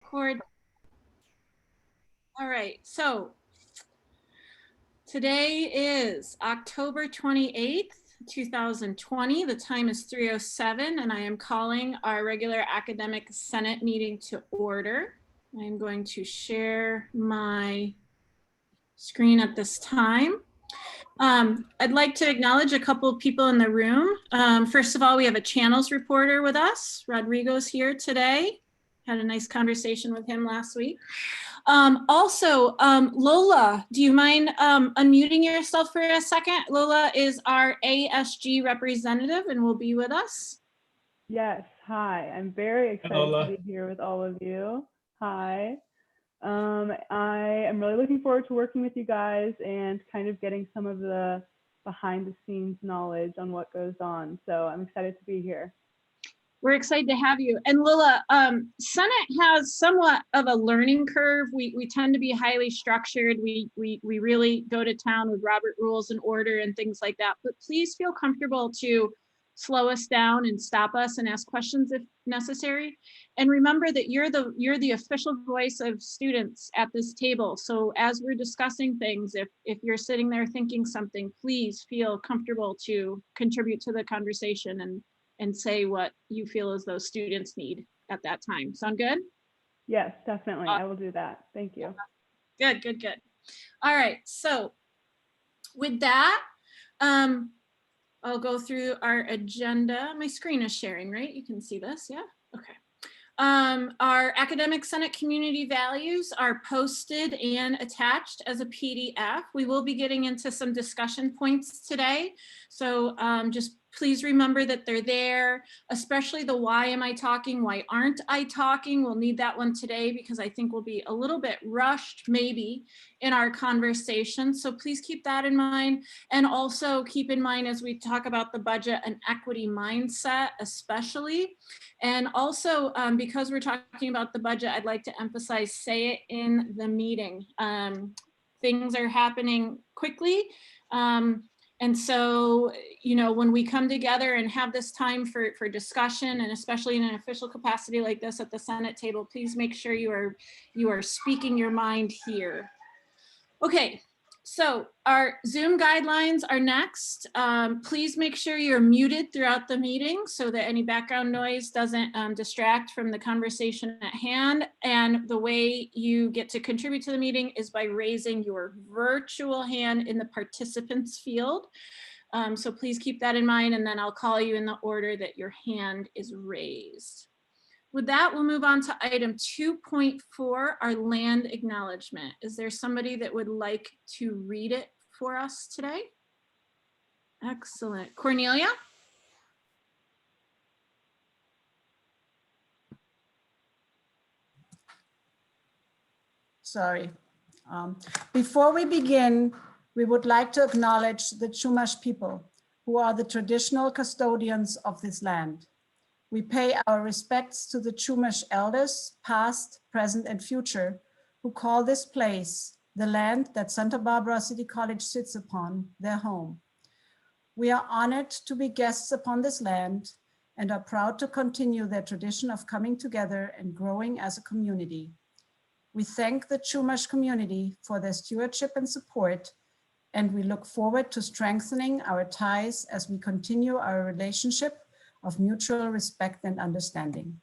Record. All right, so today is October 28th, 2020. The time is 3:07, and I am calling our regular academic Senate meeting to order. I am going to share my screen at this time. I'd like to acknowledge a couple of people in the room. First of all, we have a channels reporter with us. Rodrigo's here today. Had a nice conversation with him last week. Also, Lola, do you mind unmuting yourself for a second? Lola is our ASG representative and will be with us. Yes, hi. I'm very excited to be here with all of you. Hi. I am really looking forward to working with you guys and kind of getting some of the behind the scenes knowledge on what goes on. So I'm excited to be here. We're excited to have you. And Lila, Senate has somewhat of a learning curve. We tend to be highly structured. We really go to town with Robert rules and order and things like that. But please feel comfortable to slow us down and stop us and ask questions if necessary. And remember that you're the official voice of students at this table. So as we're discussing things, if you're sitting there thinking something, please feel comfortable to contribute to the conversation and say what you feel as those students need at that time. Sound good? Yes, definitely. I will do that. Thank you. Good, good, good. All right, so with that, I'll go through our agenda. My screen is sharing, right? You can see this, yeah? Okay. Our Academic Senate community values are posted and attached as a PDF. We will be getting into some discussion points today. So just please remember that they're there, especially the why am I talking, why aren't I talking? We'll need that one today because I think we'll be a little bit rushed maybe in our conversation. So please keep that in mind. And also keep in mind as we talk about the budget and equity mindset, especially. And also because we're talking about the budget, I'd like to emphasize, say it in the meeting. Things are happening quickly. And so, you know, when we come together and have this time for discussion, and especially in an official capacity like this at the Senate table, please make sure you are speaking your mind here. Okay, so our Zoom guidelines are next. Please make sure you're muted throughout the meeting so that any background noise doesn't distract from the conversation at hand. And the way you get to contribute to the meeting is by raising your virtual hand in the participants field. So please keep that in mind, and then I'll call you in the order that your hand is raised. With that, we'll move on to item 2.4, our land acknowledgement. Is there somebody that would like to read it for us today? Excellent. Cornelia? Sorry. Before we begin, we would like to acknowledge the Chumash people, who are the traditional custodians of this land. We pay our respects to the Chumash elders, past, present, and future, who call this place, the land that Santa Barbara City College sits upon, their home. We are honored to be guests upon this land and are proud to continue their tradition of coming together and growing as a community. We thank the Chumash community for their stewardship and support, and we look forward to strengthening our ties as we continue our relationship of mutual respect and understanding.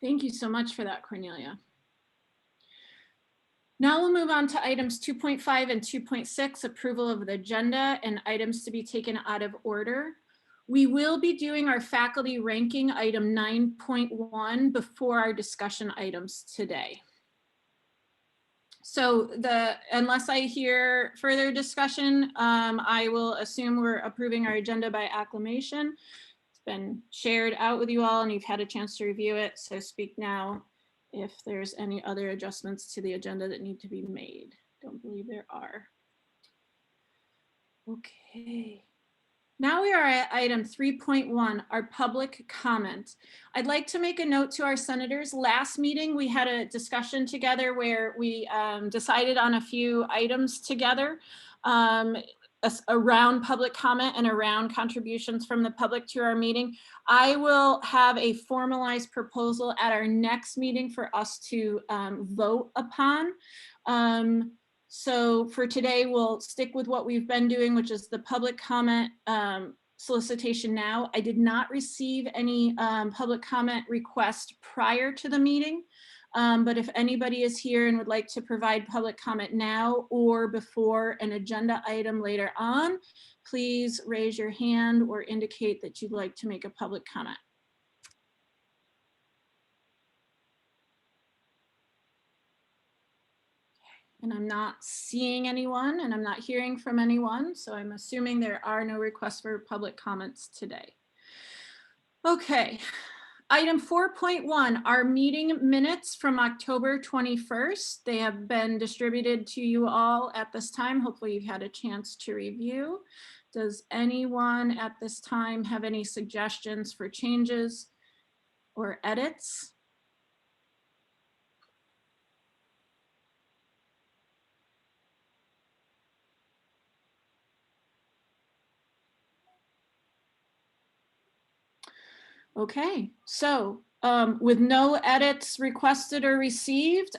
Thank you so much for that, Cornelia. Now we'll move on to items 2.5 and 2.6, approval of the agenda and items to be taken out of order. We will be doing our faculty ranking item 9.1 before our discussion items today. So unless I hear further discussion, I will assume we're approving our agenda by acclamation. It's been shared out with you all and you've had a chance to review it. So speak now if there's any other adjustments to the agenda that need to be made. Don't believe there are. Okay. Now we are at item 3.1, our public comment. I'd like to make a note to our senators. Last meeting, we had a discussion together where we decided on a few items together. around public comment and around contributions from the public to our meeting. I will have a formalized proposal at our next meeting for us to vote upon. So for today, we'll stick with what we've been doing, which is the public comment solicitation now. I did not receive any public comment request prior to the meeting. But if anybody is here and would like to provide public comment now or before an agenda item later on, please raise your hand or indicate that you'd like to make a public comment. And I'm not seeing anyone and I'm not hearing from anyone, so I'm assuming there are no requests for public comments today. Okay. Item 4.1, our meeting minutes from October 21st. They have been distributed to you all at this time. Hopefully you've had a chance to review. Does anyone at this time have any suggestions for changes or edits? Okay, so with no edits requested or received,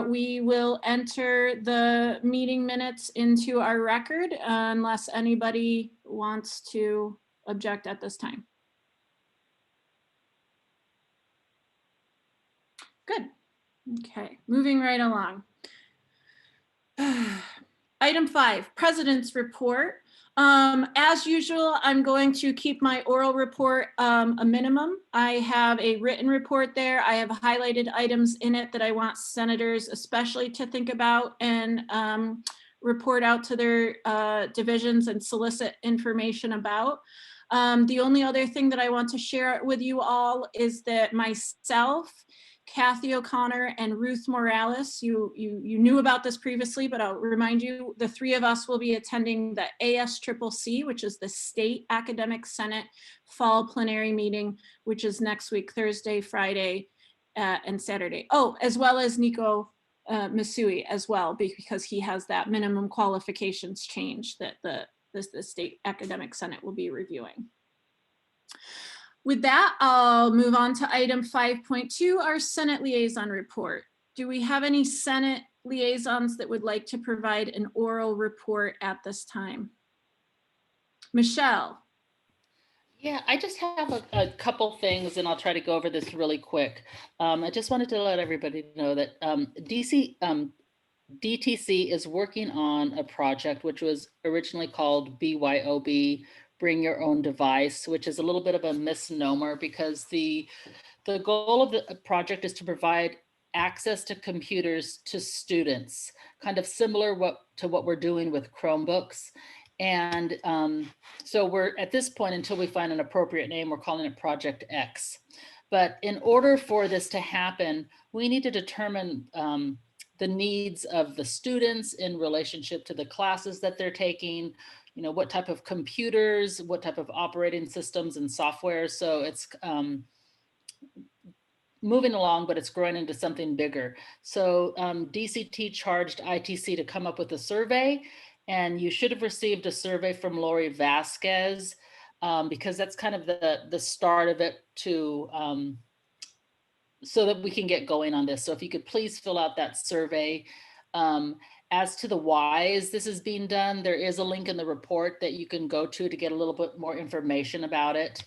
we will enter the meeting minutes into our record unless anybody wants to object at this time. Good. Okay, moving right along. Item 5, President's Report. As usual, I'm going to keep my oral report a minimum. I have a written report there. I have highlighted items in it that I want senators especially to think about and report out to their divisions and solicit information about. The only other thing that I want to share with you all is that myself, Kathy O'Connor, and Ruth Morales, you knew about this previously, but I'll remind you, the three of us will be attending the ASCCC, which is the State Academic Senate Fall Plenary Meeting, which is next week, Thursday, Friday, and Saturday. Oh, as well as Nico Misui as well, because he has that minimum qualifications change that the State Academic Senate will be reviewing. With that, I'll move on to item 5.2, our Senate Liaison Report. Do we have any Senate liaisons that would like to provide an oral report at this time? Michelle. Yeah, I just have a couple things and I'll try to go over this really quick. I just wanted to let everybody know that DTC is working on a project which was originally called BYOB, Bring Your Own Device, which is a little bit of a misnomer because the goal of the project is to provide access to computers to students, kind of similar to what we're doing with Chromebooks. And so we're at this point, until we find an appropriate name, we're calling it Project X. But in order for this to happen, we need to determine the needs of the students in relationship to the classes that they're taking, you know, what type of computers, what type of operating systems and software. So it's moving along, but it's growing into something bigger. So DCT charged ITC to come up with a survey, and you should have received a survey from Lori Vasquez because that's kind of the start of it to so that we can get going on this. So if you could please fill out that survey. As to the whys this is being done, there is a link in the report that you can go to get a little bit more information about it.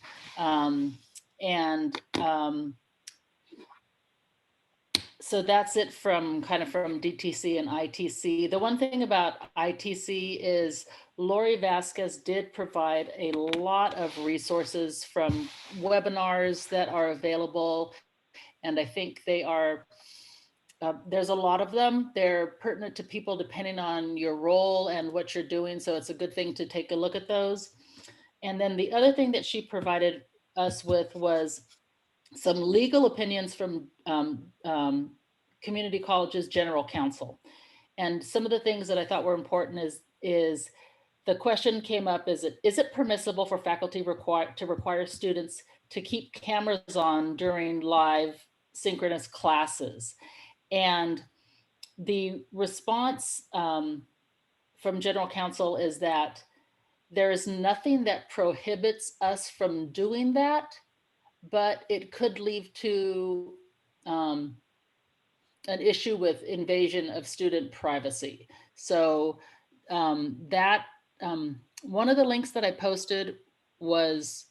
So that's it from DTC and ITC. The one thing about ITC is Lori Vasquez did provide a lot of resources from webinars that are available. And I think they are, there's a lot of them. They're pertinent to people depending on your role and what you're doing. So it's a good thing to take a look at those. And then the other thing that she provided us with was some legal opinions from community colleges general counsel. And some of the things that I thought were important is the question came up, is it permissible for faculty to require students to keep cameras on during live synchronous classes? And the response from general counsel is that there is nothing that prohibits us from doing that, but it could lead to an issue with invasion of student privacy. So one of the links that I posted was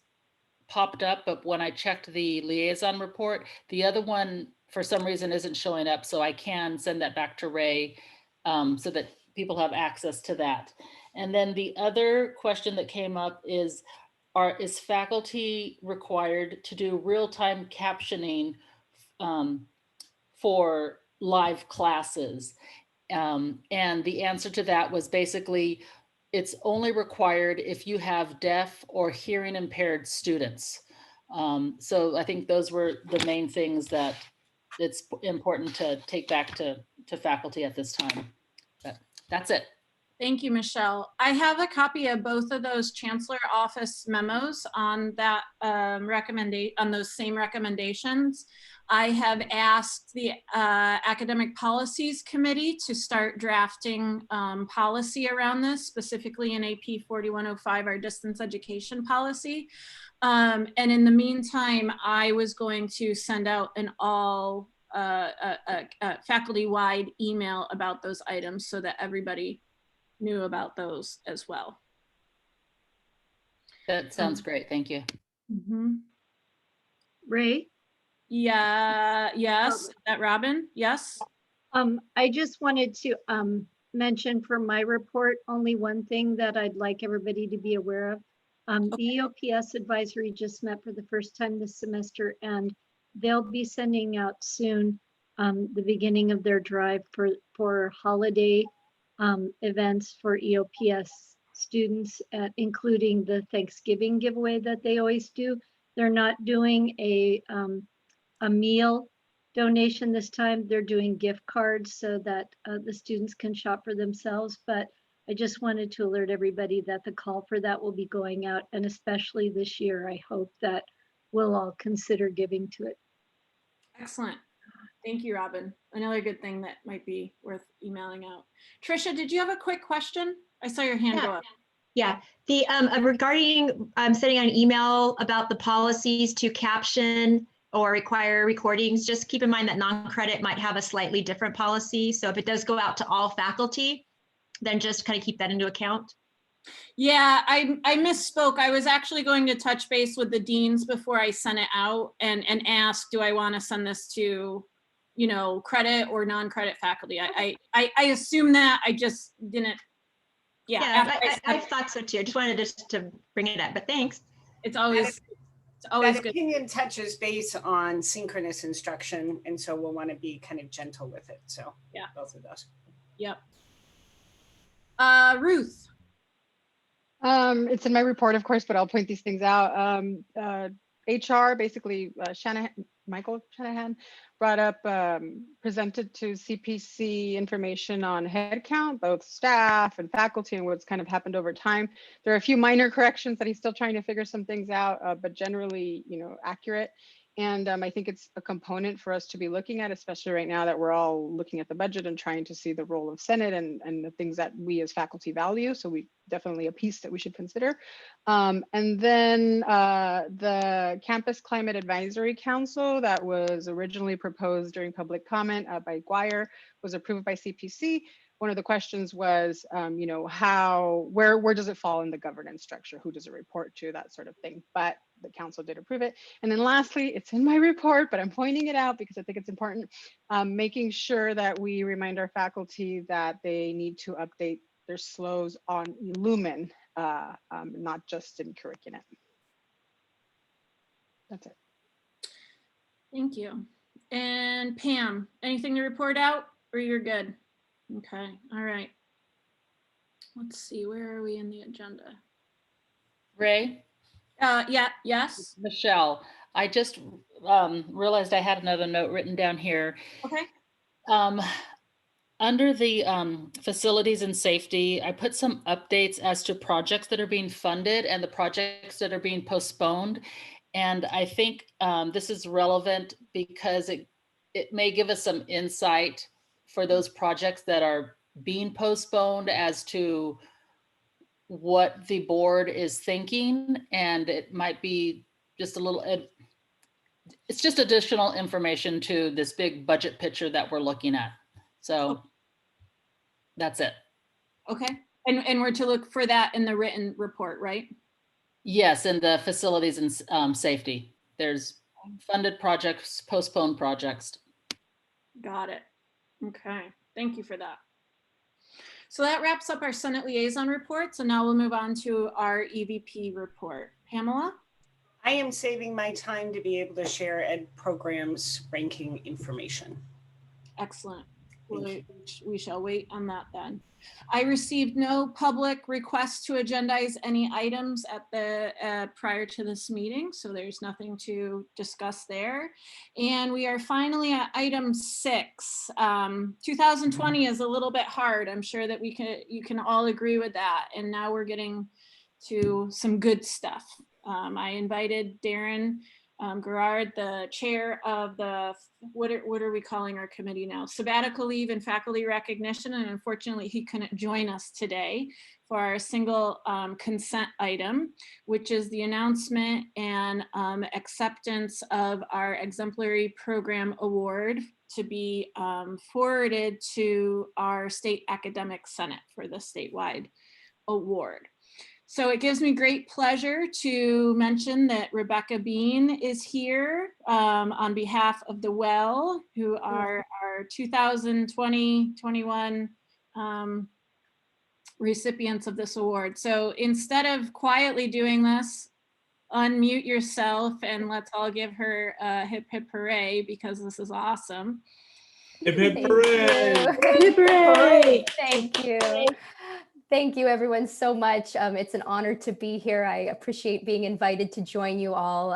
popped up, but when I checked the liaison report, the other one for some reason isn't showing up. So I can send that back to Ray so that people have access to that. And then the other question that came up is faculty required to do real-time captioning for live classes? And the answer to that was basically, it's only required if you have deaf or hearing impaired students. So I think those were the main things that it's important to take back to faculty at this time. But that's it. Thank you, Michelle. I have a copy of both of those Chancellor Office memos on that on those same recommendations. I have asked the Academic Policies Committee to start drafting policy around this, specifically in AP 4105, our distance education policy. And in the meantime, I was going to send out an all faculty-wide email about those items so that everybody knew about those as well. That sounds great. Thank you. Mm-hmm. Ray? Yeah, yes. Is that Robin? Yes. I just wanted to mention for my report, only one thing that I'd like everybody to be aware of. The EOPS advisory just met for the first time this semester, and they'll be sending out soon the beginning of their drive for holiday events for EOPS students, including the Thanksgiving giveaway that they always do. They're not doing a meal donation this time. They're doing gift cards so that the students can shop for themselves. But I just wanted to alert everybody that the call for that will be going out, and especially this year, I hope that we'll all consider giving to it. Excellent. Thank you, Robin. Another good thing that might be worth emailing out. Trisha, did you have a quick question? I saw your hand go up. Yeah, the regarding sending out an email about the policies to caption or require recordings, just keep in mind that non-credit might have a slightly different policy. So if it does go out to all faculty, then just kind of keep that into account. Yeah, I misspoke. I was actually going to touch base with the deans before I sent it out and ask, do I want to send this to, you know, credit or non-credit faculty? I assume that. I just didn't. Yeah, I thought so too. I just wanted to bring it up, but thanks. It's always that good. opinion touches base on synchronous instruction, and so we'll want to be kind of gentle with it. So yeah, both of those. Yep. Ruth. It's in my report, of course, but I'll point these things out. HR, basically, Michael Shanahan brought up, presented to CPC information on headcount, both staff and faculty, and what's kind of happened over time. There are a few minor corrections that he's still trying to figure some things out, but generally, you know, accurate. And I think it's a component for us to be looking at, especially right now that we're all looking at the budget and trying to see the role of Senate and the things that we as faculty value. So we definitely a piece that we should consider. And then the Campus Climate Advisory Council that was originally proposed during public comment by Guire was approved by CPC. One of the questions was, you know, where does it fall in the governance structure? Who does it report to? That sort of thing. But the council did approve it. And then lastly, it's in my report, but I'm pointing it out because I think it's important, making sure that we remind our faculty that they need to update their SLOs on Lumen, not just in curriculum. That's it. Thank you. And Pam, anything to report out or you're good? Okay, all right. Let's see, where are we in the agenda? Ray? Yeah, yes. Michelle, I just realized I had another note written down here. Okay. Under the facilities and safety, I put some updates as to projects that are being funded and the projects that are being postponed. And I think this is relevant because it may give us some insight for those projects that are being postponed as to what the board is thinking, and it might be just a little, it's just additional information to this big budget picture that we're looking at. So that's it. Okay. And we're to look for that in the written report, right? Yes, and the facilities and safety. There's funded projects, postponed projects. Got it. Okay. Thank you for that. So that wraps up our Senate liaison report. So now we'll move on to our EVP report. Pamela? I am saving my time to be able to share ed programs ranking information. Excellent. We shall wait on that then. I received no public requests to agendize any items at the prior to this meeting, so there's nothing to discuss there. And we are finally at item 6. 2020 is a little bit hard. I'm sure that you can all agree with that. And now we're getting to some good stuff. I invited Darren Gerard, the chair of the, what are we calling our committee now? Sabbatical leave and faculty recognition. And unfortunately, he couldn't join us today for our single consent item, which is the announcement and acceptance of our exemplary program award to be forwarded to our state academic senate for the statewide award. So it gives me great pleasure to mention that Rebecca Bean is here on behalf of the WELL, who are our 2020-21 recipients of this award. So instead of quietly doing this, unmute yourself and let's all give her a hip hip hooray, because this is awesome. Hip hip hooray! Hip hooray! Thank you. Thank you everyone so much. It's an honor to be here. I appreciate being invited to join you all.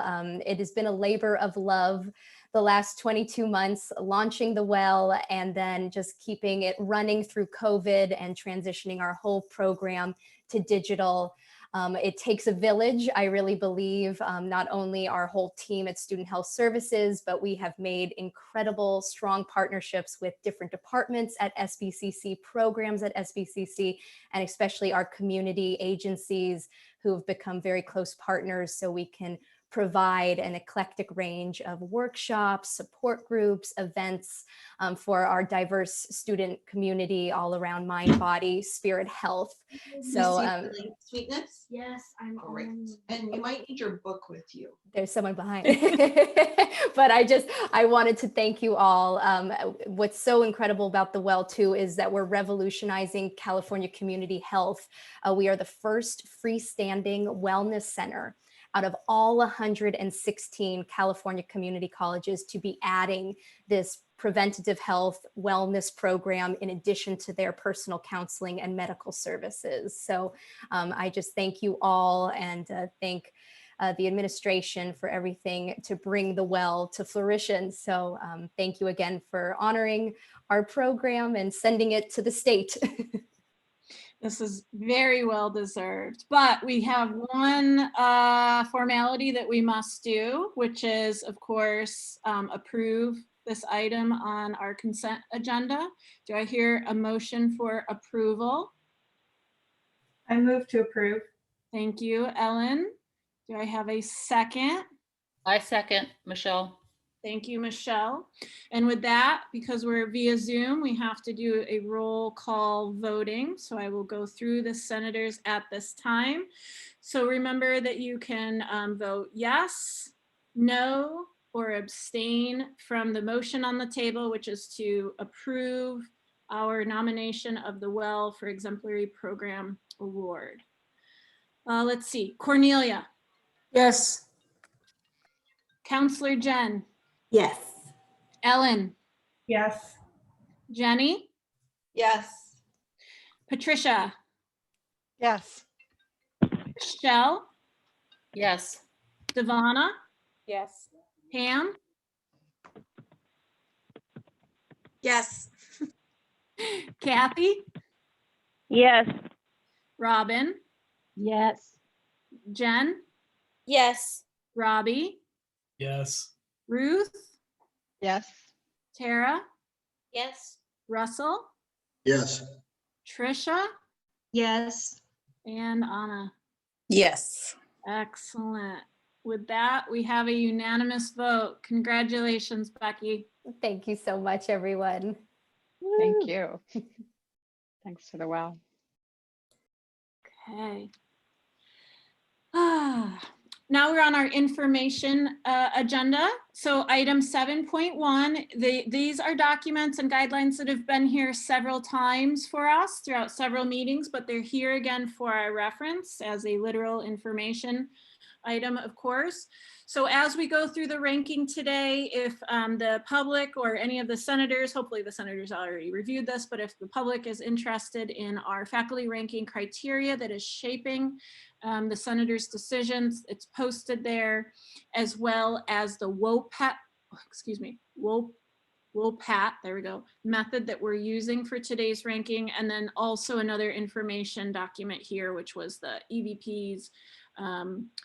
It has been a labor of love the last 22 months, launching the WELL and then just keeping it running through COVID and transitioning our whole program to digital. It takes a village, I really believe, not only our whole team at Student Health Services, but we have made incredible, strong partnerships with different departments at SBCC, programs at SBCC, and especially our community agencies who have become very close partners so we can provide an eclectic range of workshops, support groups, events for our diverse student community all around mind, body, spirit, health. So sweetness? Yes, I'm great. And you might need your book with you. There's someone behind. But I wanted to thank you all. What's so incredible about the WELL too is that we're revolutionizing California community health. We are the first freestanding wellness center out of all 116 California community colleges to be adding this preventative health wellness program in addition to their personal counseling and medical services. So I just thank you all and thank the administration for everything to bring the WELL to fruition. So thank you again for honoring our program and sending it to the state. This is very well deserved, but we have one formality that we must do, which is, of course, approve this item on our consent agenda. Do I hear a motion for approval? I move to approve. Thank you, Ellen. Do I have a second? I second, Michelle. Thank you, Michelle. And with that, because we're via Zoom, we have to do a roll call voting. So I will go through the senators at this time. So remember that you can vote yes, no, or abstain from the motion on the table, which is to approve our nomination of the WELL for Exemplary Program Award. Let's see, Cornelia. Yes. Counselor Jen. Yes. Ellen. Yes. Jenny. Yes. Patricia. Yes. Michelle. Yes. Devana. Yes. Pam. Yes. Kathy. Yes. Robin. Yes. Jen. Yes. Robbie. Yes. Ruth. Yes. Tara. Yes. Russell. Yes. Trisha. Yes. And Anna. Yes. Excellent. With that, we have a unanimous vote. Congratulations, Becky. Thank you so much, everyone. Thank you. Thanks for the wow. Okay. Now we're on our information agenda. So item 7.1, these are documents and guidelines that have been here several times for us throughout several meetings, but they're here again for our reference as a literal information item, of course. So as we go through the ranking today, if the public or any of the senators, hopefully the senators already reviewed this, but if the public is interested in our faculty ranking criteria that is shaping the senators' decisions, it's posted there, as well as the WOPAT, there we go, method that we're using for today's ranking, and then also another information document here, which was the EVP's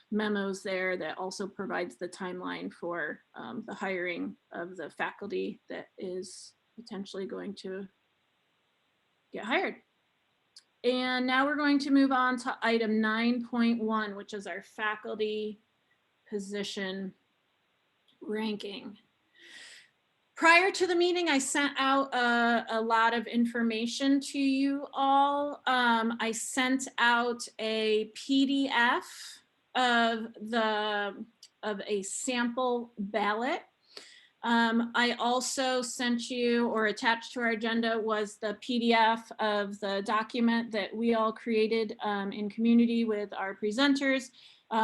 memos there that also provides the timeline for the hiring of the faculty that is potentially going to get hired. And now we're going to move on to item 9.1, which is our faculty position ranking. Prior to the meeting, I sent out a lot of information to you all. I sent out a PDF of a sample ballot. I also sent you, or attached to our agenda was the PDF of the document that we all created in community with our presenters,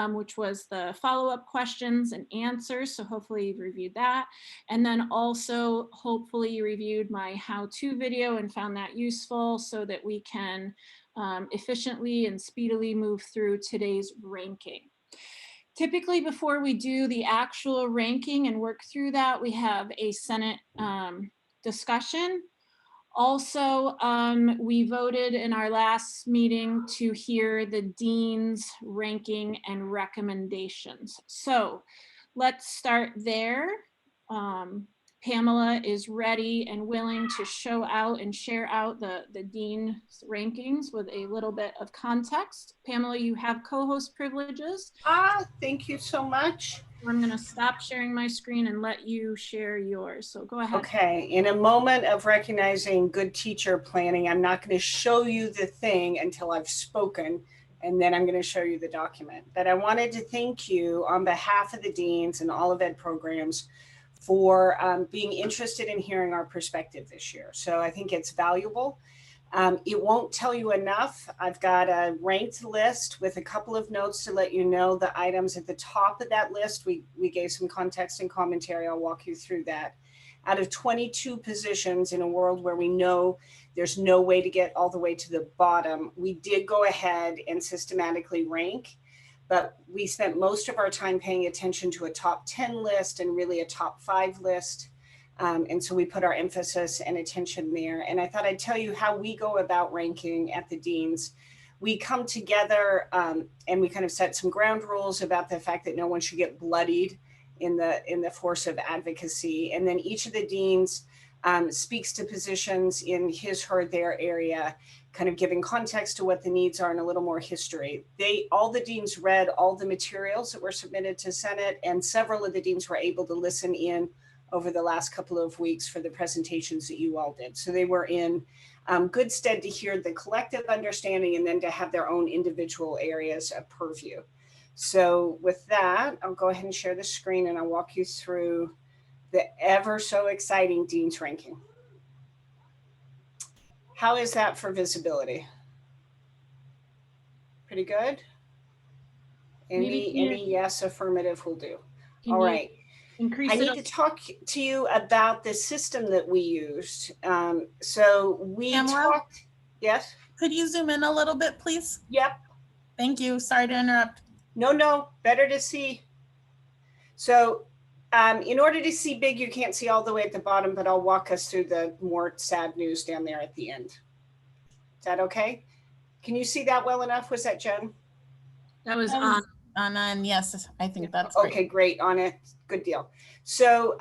which was the follow-up questions and answers. So hopefully you've reviewed that. And then also hopefully you reviewed my how-to video and found that useful so that we can efficiently and speedily move through today's ranking. Typically, before we do the actual ranking and work through that, we have a Senate discussion. Also, we voted in our last meeting to hear the dean's ranking and recommendations. So let's start there. Pamela is ready and willing to show out and share out the dean's rankings with a little bit of context. Pamela, you have co-host privileges. Thank you so much. I'm going to stop sharing my screen and let you share yours. So go ahead. Okay, in a moment of recognizing good teacher planning, I'm not going to show you the thing until I've spoken, and then I'm going to show you the document. But I wanted to thank you on behalf of the deans and all of ed programs for being interested in hearing our perspective this year. So I think it's valuable. It won't tell you enough. I've got a ranked list with a couple of notes to let you know the items at the top of that list. We gave some context and commentary. I'll walk you through that. Out of 22 positions in a world where we know there's no way to get all the way to the bottom, we did go ahead and systematically rank. But we spent most of our time paying attention to a top 10 list and really a top 5 list. And so we put our emphasis and attention there. And I thought I'd tell you how we go about ranking at the deans. We come together and we kind of set some ground rules about the fact that no one should get bloodied in the force of advocacy. And then each of the deans speaks to positions in his, her, their area, kind of giving context to what the needs are and a little more history. All the deans read all the materials that were submitted to Senate, and several of the deans were able to listen in over the last couple of weeks for the presentations that you all did. So they were in good stead to hear the collective understanding and then to have their own individual areas of purview. So with that, I'll go ahead and share the screen and I'll walk you through the ever so exciting dean's ranking. How is that for visibility? Pretty good? Any yes, affirmative will do. All right. I need to talk to you about the system that we used. So we talked, yes? Could you zoom in a little bit, please? Yep. Thank you. Sorry to interrupt. No, better to see. So in order to see big, you can't see all the way at the bottom, but I'll walk us through the more sad news down there at the end. Is that okay? Can you see that well enough? Was that Jen? That was on. And yes, I think that's okay. Great, Anna. Good deal. So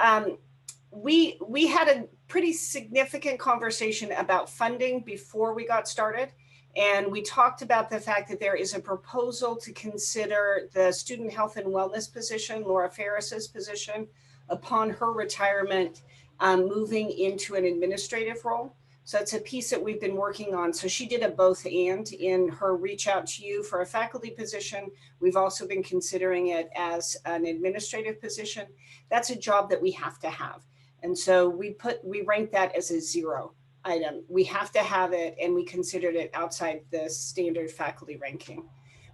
we had a pretty significant conversation about funding before we got started. And we talked about the fact that there is a proposal to consider the student health and wellness position, Laura Ferris's position, upon her retirement, moving into an administrative role. So it's a piece that we've been working on. So she did a both and in her reach out to you for a faculty position. We've also been considering it as an administrative position. That's a job that we have to have. And so we ranked that as a 0 item. We have to have it, and we considered it outside the standard faculty ranking.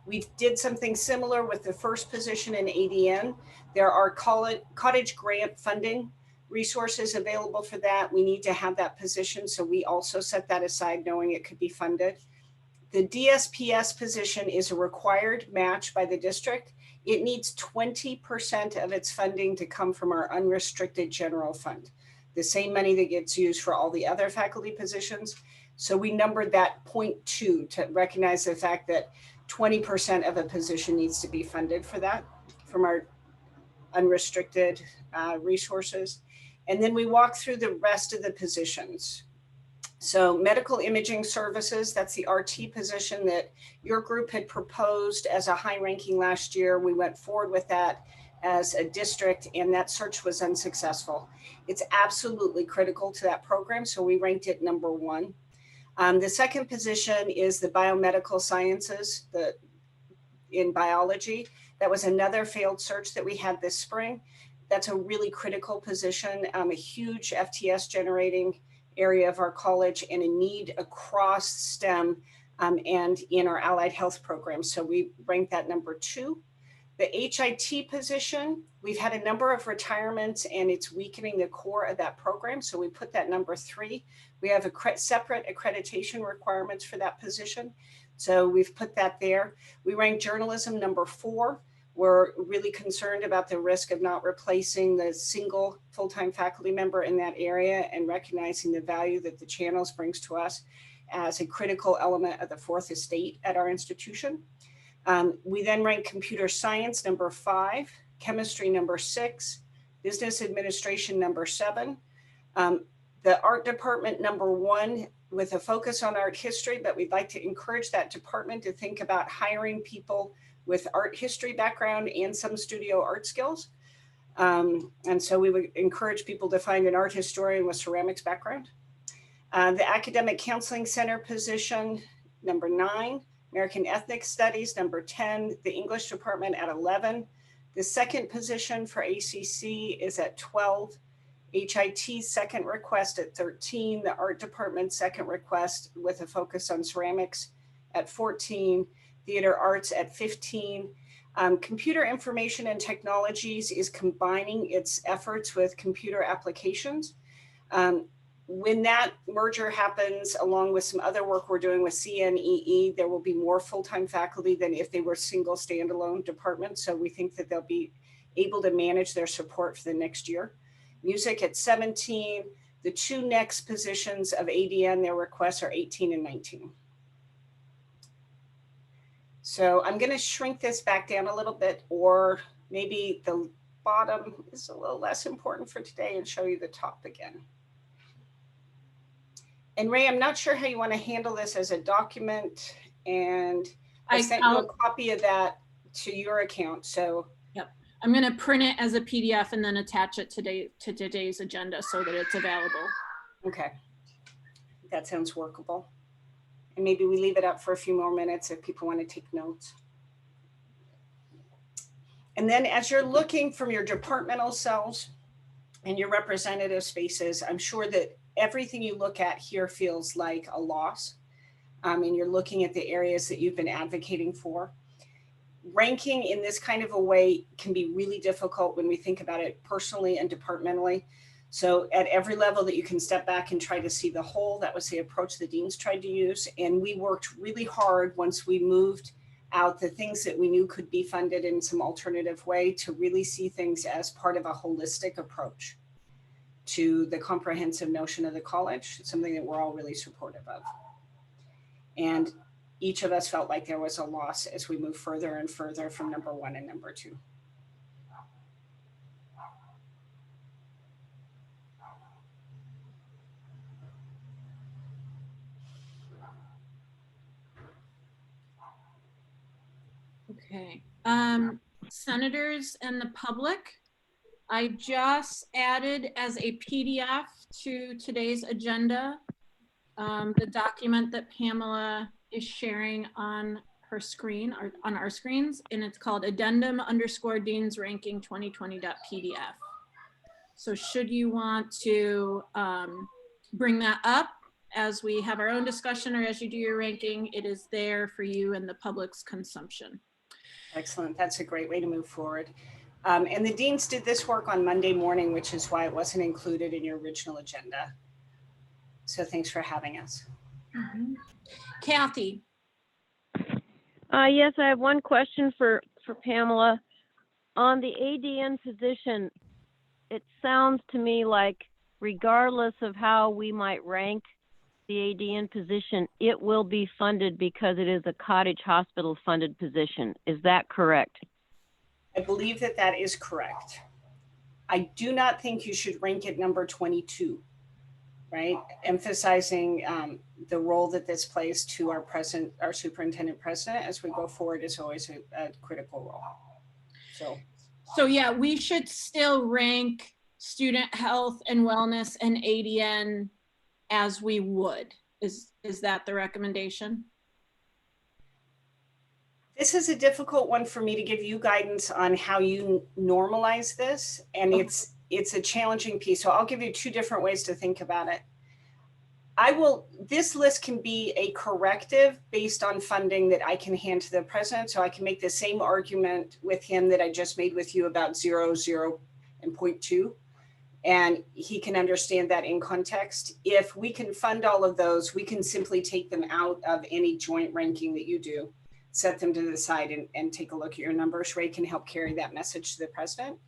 We did something similar with the first position in ADN. There are cottage grant funding resources available for that. We need to have that position, so we also set that aside knowing it could be funded. The DSPS position is a required match by the district. It needs 20% of its funding to come from our unrestricted general fund, the same money that gets used for all the other faculty positions. So we numbered that 0.2 to recognize the fact that 20% of a position needs to be funded for that from our unrestricted resources. And then we walk through the rest of the positions. So medical imaging services, that's the RT position that your group had proposed as a high ranking last year. We went forward with that as a district, and that search was unsuccessful. It's absolutely critical to that program, so we ranked it number 1. The second position is the biomedical sciences, in biology. That was another failed search that we had this spring. That's a really critical position, a huge FTS generating area of our college, and a need across STEM and in our allied health program. So we ranked that number 2. The HIT position, we've had a number of retirements, and it's weakening the core of that program. So we put that number 3. We have a separate accreditation requirements for that position. So we've put that there. We ranked journalism number 4. We're really concerned about the risk of not replacing the single full-time faculty member in that area, and recognizing the value that the channels brings to us as a critical element of the fourth estate at our institution. We then ranked computer science number 5, chemistry number 6, business administration number 7, the art department number 1, with a focus on art history, but we'd like to encourage that department to think about hiring people with art history background and some studio art skills. And so we would encourage people to find an art historian with ceramics background. The academic counseling center position, number 9, American Ethnic Studies, number 10, the English department at 11. The second position for ACC is at 12. HIT second request at 13, the art department second request with a focus on ceramics at 14, theater arts at 15. Computer information and technologies is combining its efforts with computer applications. When that merger happens, along with some other work we're doing with CNEE, there will be more full-time faculty than if they were single standalone departments. So we think that they'll be able to manage their support for the next year. Music at 17, the 2 next positions of ADN, their requests are 18 and 19. So I'm going to shrink this back down a little bit, or maybe the bottom is a little less important for today, and show you the top again. And Ray, I'm not sure how you want to handle this as a document, and I sent you a copy of that to your account. So yep, I'm going to print it as a PDF and then attach it to today's agenda so that it's available. Okay, that sounds workable. And maybe we leave it up for a few more minutes if people want to take notes. And then as you're looking from your departmental cells and your representative spaces, I'm sure that everything you look at here feels like a loss. And you're looking at the areas that you've been advocating for. Ranking in this kind of a way can be really difficult when we think about it personally and departmentally. So at every level that you can step back and try to see the whole, that was the approach the deans tried to use. And we worked really hard once we moved out the things that we knew could be funded in some alternative way to really see things as part of a holistic approach to the comprehensive notion of the college, something that we're all really supportive of. And each of us felt like there was a loss as we move further and further from number 1 and number 2. Okay. Senators and the public, I just added as a PDF to today's agenda the document that Pamela is sharing on her screen or on our screens, and it's called addendum_deans ranking 2020.pdf. So should you want to bring that up as we have our own discussion or as you do your ranking, it is there for you and the public's consumption. Excellent. That's a great way to move forward. And the deans did this work on Monday morning, which is why it wasn't included in your original agenda. So thanks for having us. Mm-hmm. Kathy. Yes, I have one question for Pamela. On the ADN position, it sounds to me like regardless of how we might rank the ADN position, it will be funded because it is a Cottage Hospital funded position. Is that correct? I believe that that is correct. I do not think you should rank it number 22, right? Emphasizing the role that this plays to our superintendent president as we go forward is always a critical role. So yeah, we should still rank student health and wellness and ADN as we would. Is that the recommendation? This is a difficult one for me to give you guidance on how you normalize this. And it's a challenging piece. So I'll give you two different ways to think about it. This list can be a corrective based on funding that I can hand to the president. So I can make the same argument with him that I just made with you about 0, 0, and 0.2. And he can understand that in context. If we can fund all of those, we can simply take them out of any joint ranking that you do, set them to the side and take a look at your numbers. Ray can help carry that message to the president.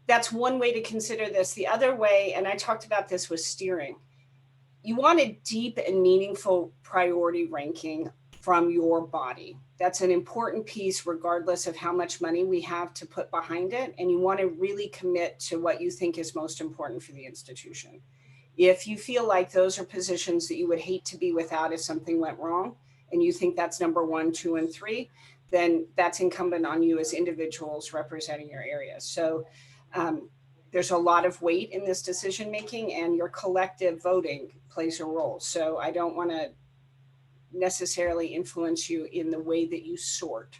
That's one way to consider this. The other way, and I talked about this with steering, you want a deep and meaningful priority ranking from your body. That's an important piece regardless of how much money we have to put behind it. And you want to really commit to what you think is most important for the institution. If you feel like those are positions that you would hate to be without if something went wrong, and you think that's number 1, 2, and 3, then that's incumbent on you as individuals representing your areas. So there's a lot of weight in this decision-making, and your collective voting plays a role. So I don't want to necessarily influence you in the way that you sort.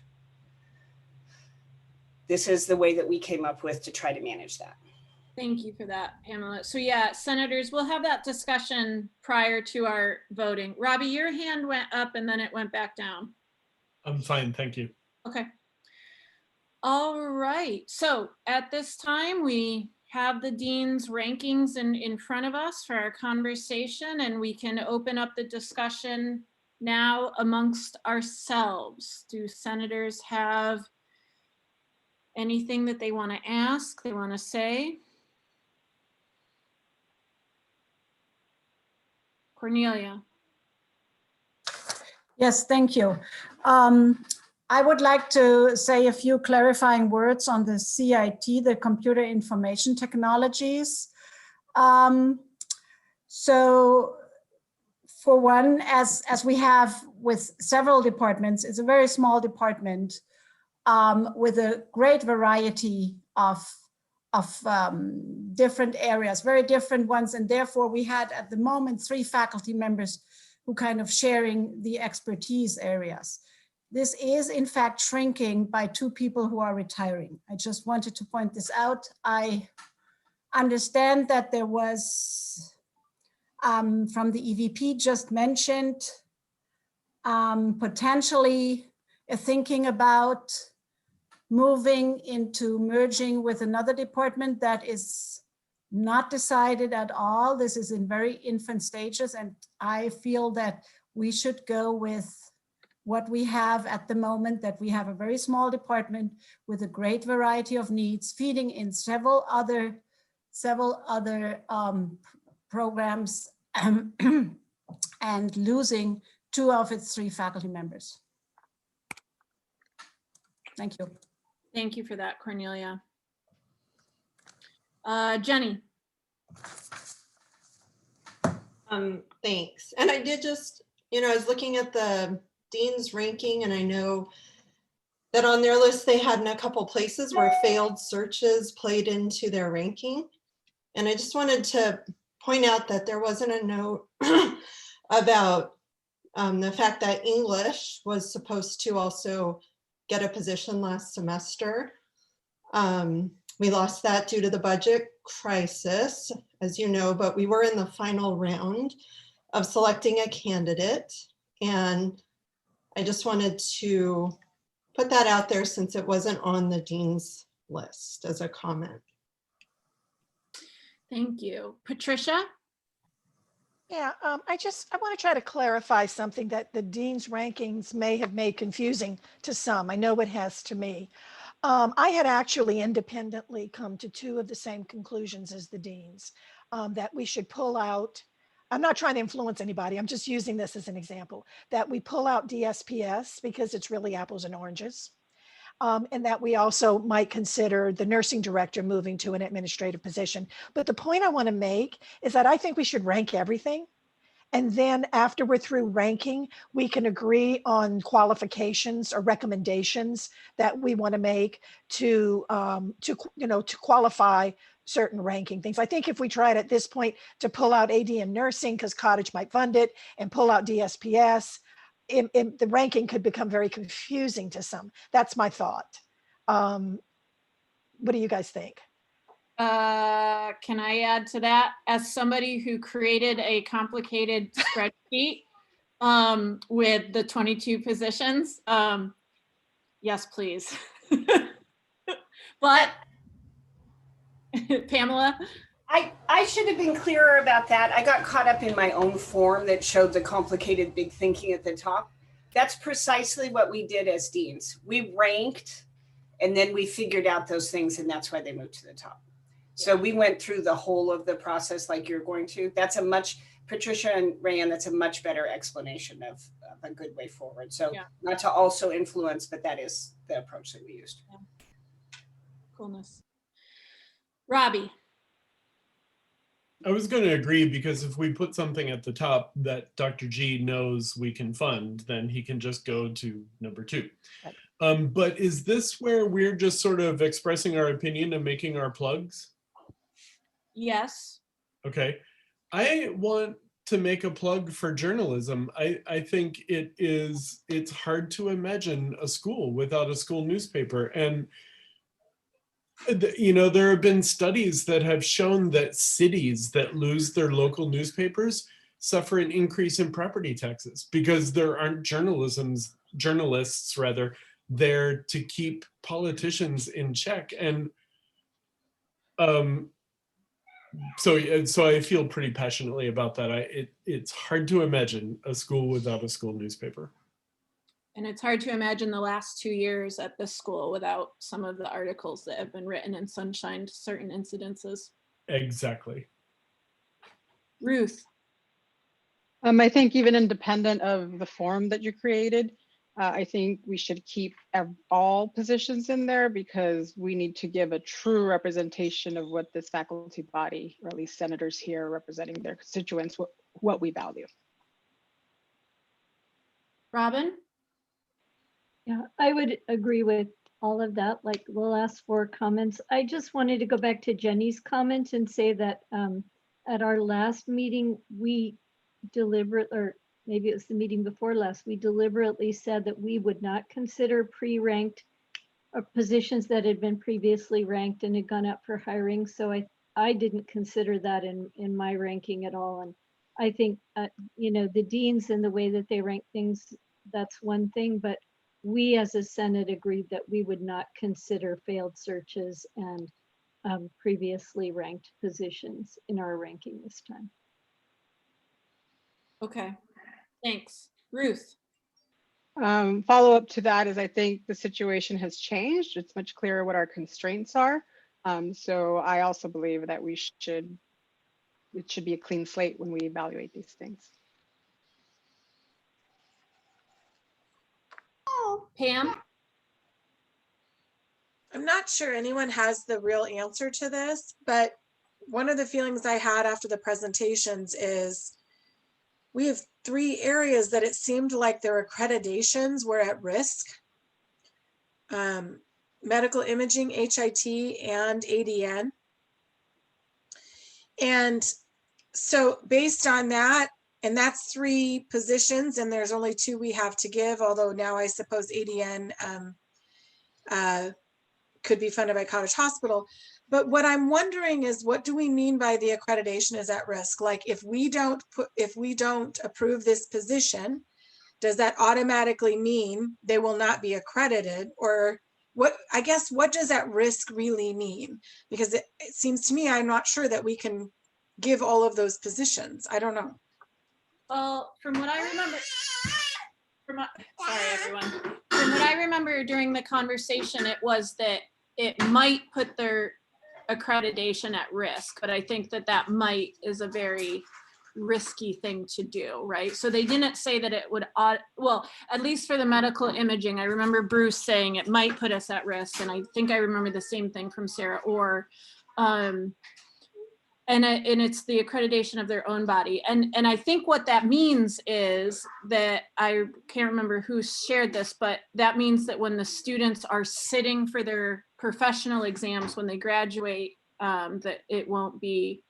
This is the way that we came up with to try to manage that. Thank you for that, Pamela. So yeah, senators, we'll have that discussion prior to our voting. Robbie, your hand went up and then it went back down. I'm fine, thank you. Okay. All right. So at this time, we have the dean's rankings in front of us for our conversation, and we can open up the discussion now amongst ourselves. Do senators have anything that they want to ask, they want to say? Cornelia. Yes, thank you. I would like to say a few clarifying words on the CIT, the Computer Information Technologies. So for one, as we have with several departments, it's a very small department with a great variety of different areas, very different ones. And therefore we had at the moment 3 faculty members who kind of sharing the expertise areas. This is in fact shrinking by 2 people who are retiring. I just wanted to point this out. I understand that there was from the EVP just mentioned potentially a thinking about moving into merging with another department. That is not decided at all. This is in very infant stages, and I feel that we should go with what we have at the moment, that we have a very small department with a great variety of needs, feeding in several other programs and losing 2 of its 3 faculty members. Thank you. Thank you for that, Cornelia. Jenny. Thanks. And I did just, I was looking at the dean's ranking, and I know that on their list, they had in a couple places where failed searches played into their ranking. And I just wanted to point out that there wasn't a note about the fact that English was supposed to also get a position last semester. We lost that due to the budget crisis, as you know, but we were in the final round of selecting a candidate. And I just wanted to put that out there since it wasn't on the dean's list as a comment. Thank you. Patricia? Yeah, I want to try to clarify something that the dean's rankings may have made confusing to some. I know it has to me. I had actually independently come to two of the same conclusions as the deans, that we should pull out, I'm not trying to influence anybody, I'm just using this as an example, that we pull out DSPS because it's really apples and oranges. And that we also might consider the nursing director moving to an administrative position. But the point I want to make is that I think we should rank everything. And then after we're through ranking, we can agree on qualifications or recommendations that we want to make to qualify certain ranking things. I think if we tried at this point to pull out AD and nursing because Cottage might fund it and pull out DSPS, the ranking could become very confusing to some. That's my thought. What do you guys think? Can I add to that? As somebody who created a complicated spreadsheet with the 22 positions, yes, please. But Pamela? I should have been clearer about that. I got caught up in my own form that showed the complicated big thinking at the top. That's precisely what we did as deans. We ranked and then we figured out those things, and that's why they moved to the top. So we went through the whole of the process like you're going to. That's a much, Patricia and Rayanne, that's a much better explanation of a good way forward. So not to also influence, but that is the approach that we used. Yeah. Coolness. Robbie. I was going to agree, because if we put something at the top that Dr. G knows we can fund, then he can just go to number 2. Right. But is this where we're just sort of expressing our opinion and making our plugs? Yes. Okay. I want to make a plug for journalism. I think it's hard to imagine a school without a school newspaper. And you know, there have been studies that have shown that cities that lose their local newspapers suffer an increase in property taxes because there aren't journalists there to keep politicians in check. And so I feel pretty passionately about that. It's hard to imagine a school without a school newspaper. And it's hard to imagine the last 2 years at this school without some of the articles that have been written and sunshined certain incidences. Exactly. Ruth. I think even independent of the form that you created, I think we should keep all positions in there because we need to give a true representation of what this faculty body, or at least senators here representing their constituents, what we value. Robin? Yeah, I would agree with all of that, like the last 4 comments. I just wanted to go back to Jenny's comment and say that at our last meeting, we or maybe it was the meeting before last, we deliberately said that we would not consider pre-ranked positions that had been previously ranked and had gone up for hiring. So I didn't consider that in my ranking at all. And I think, you know, the deans and the way that they rank things, that's one thing, but we as a Senate agreed that we would not consider failed searches and previously ranked positions in our ranking this time. Okay, thanks. Ruth. Follow up to that is I think the situation has changed. It's much clearer what our constraints are. So I also believe that it should be a clean slate when we evaluate these things. Pam? I'm not sure anyone has the real answer to this, but one of the feelings I had after the presentations is we have 3 areas that it seemed like their accreditations were at risk. medical imaging, HIT, and ADN. And so based on that, and that's 3 positions, and there's only 2 we have to give, although now I suppose ADN could be funded by Cottage Hospital. But what I'm wondering is, what do we mean by the accreditation is at risk? Like, if we don't approve this position, does that automatically mean they will not be accredited? Or what, I guess, what does at risk really mean? Because it seems to me, I'm not sure that we can give all of those positions. I don't know. Well, from what I remember, sorry everyone. From what I remember during the conversation, it was that it might put their accreditation at risk, but I think that that might is a very risky thing to do, right? So they didn't say that it would, well, at least for the medical imaging, I remember Bruce saying it might put us at risk, and I think I remember the same thing from Sarah Orr. And it's the accreditation of their own body. And I think what that means is that, I can't remember who shared this, but that means that when the students are sitting for their professional exams when they graduate, that it won't be,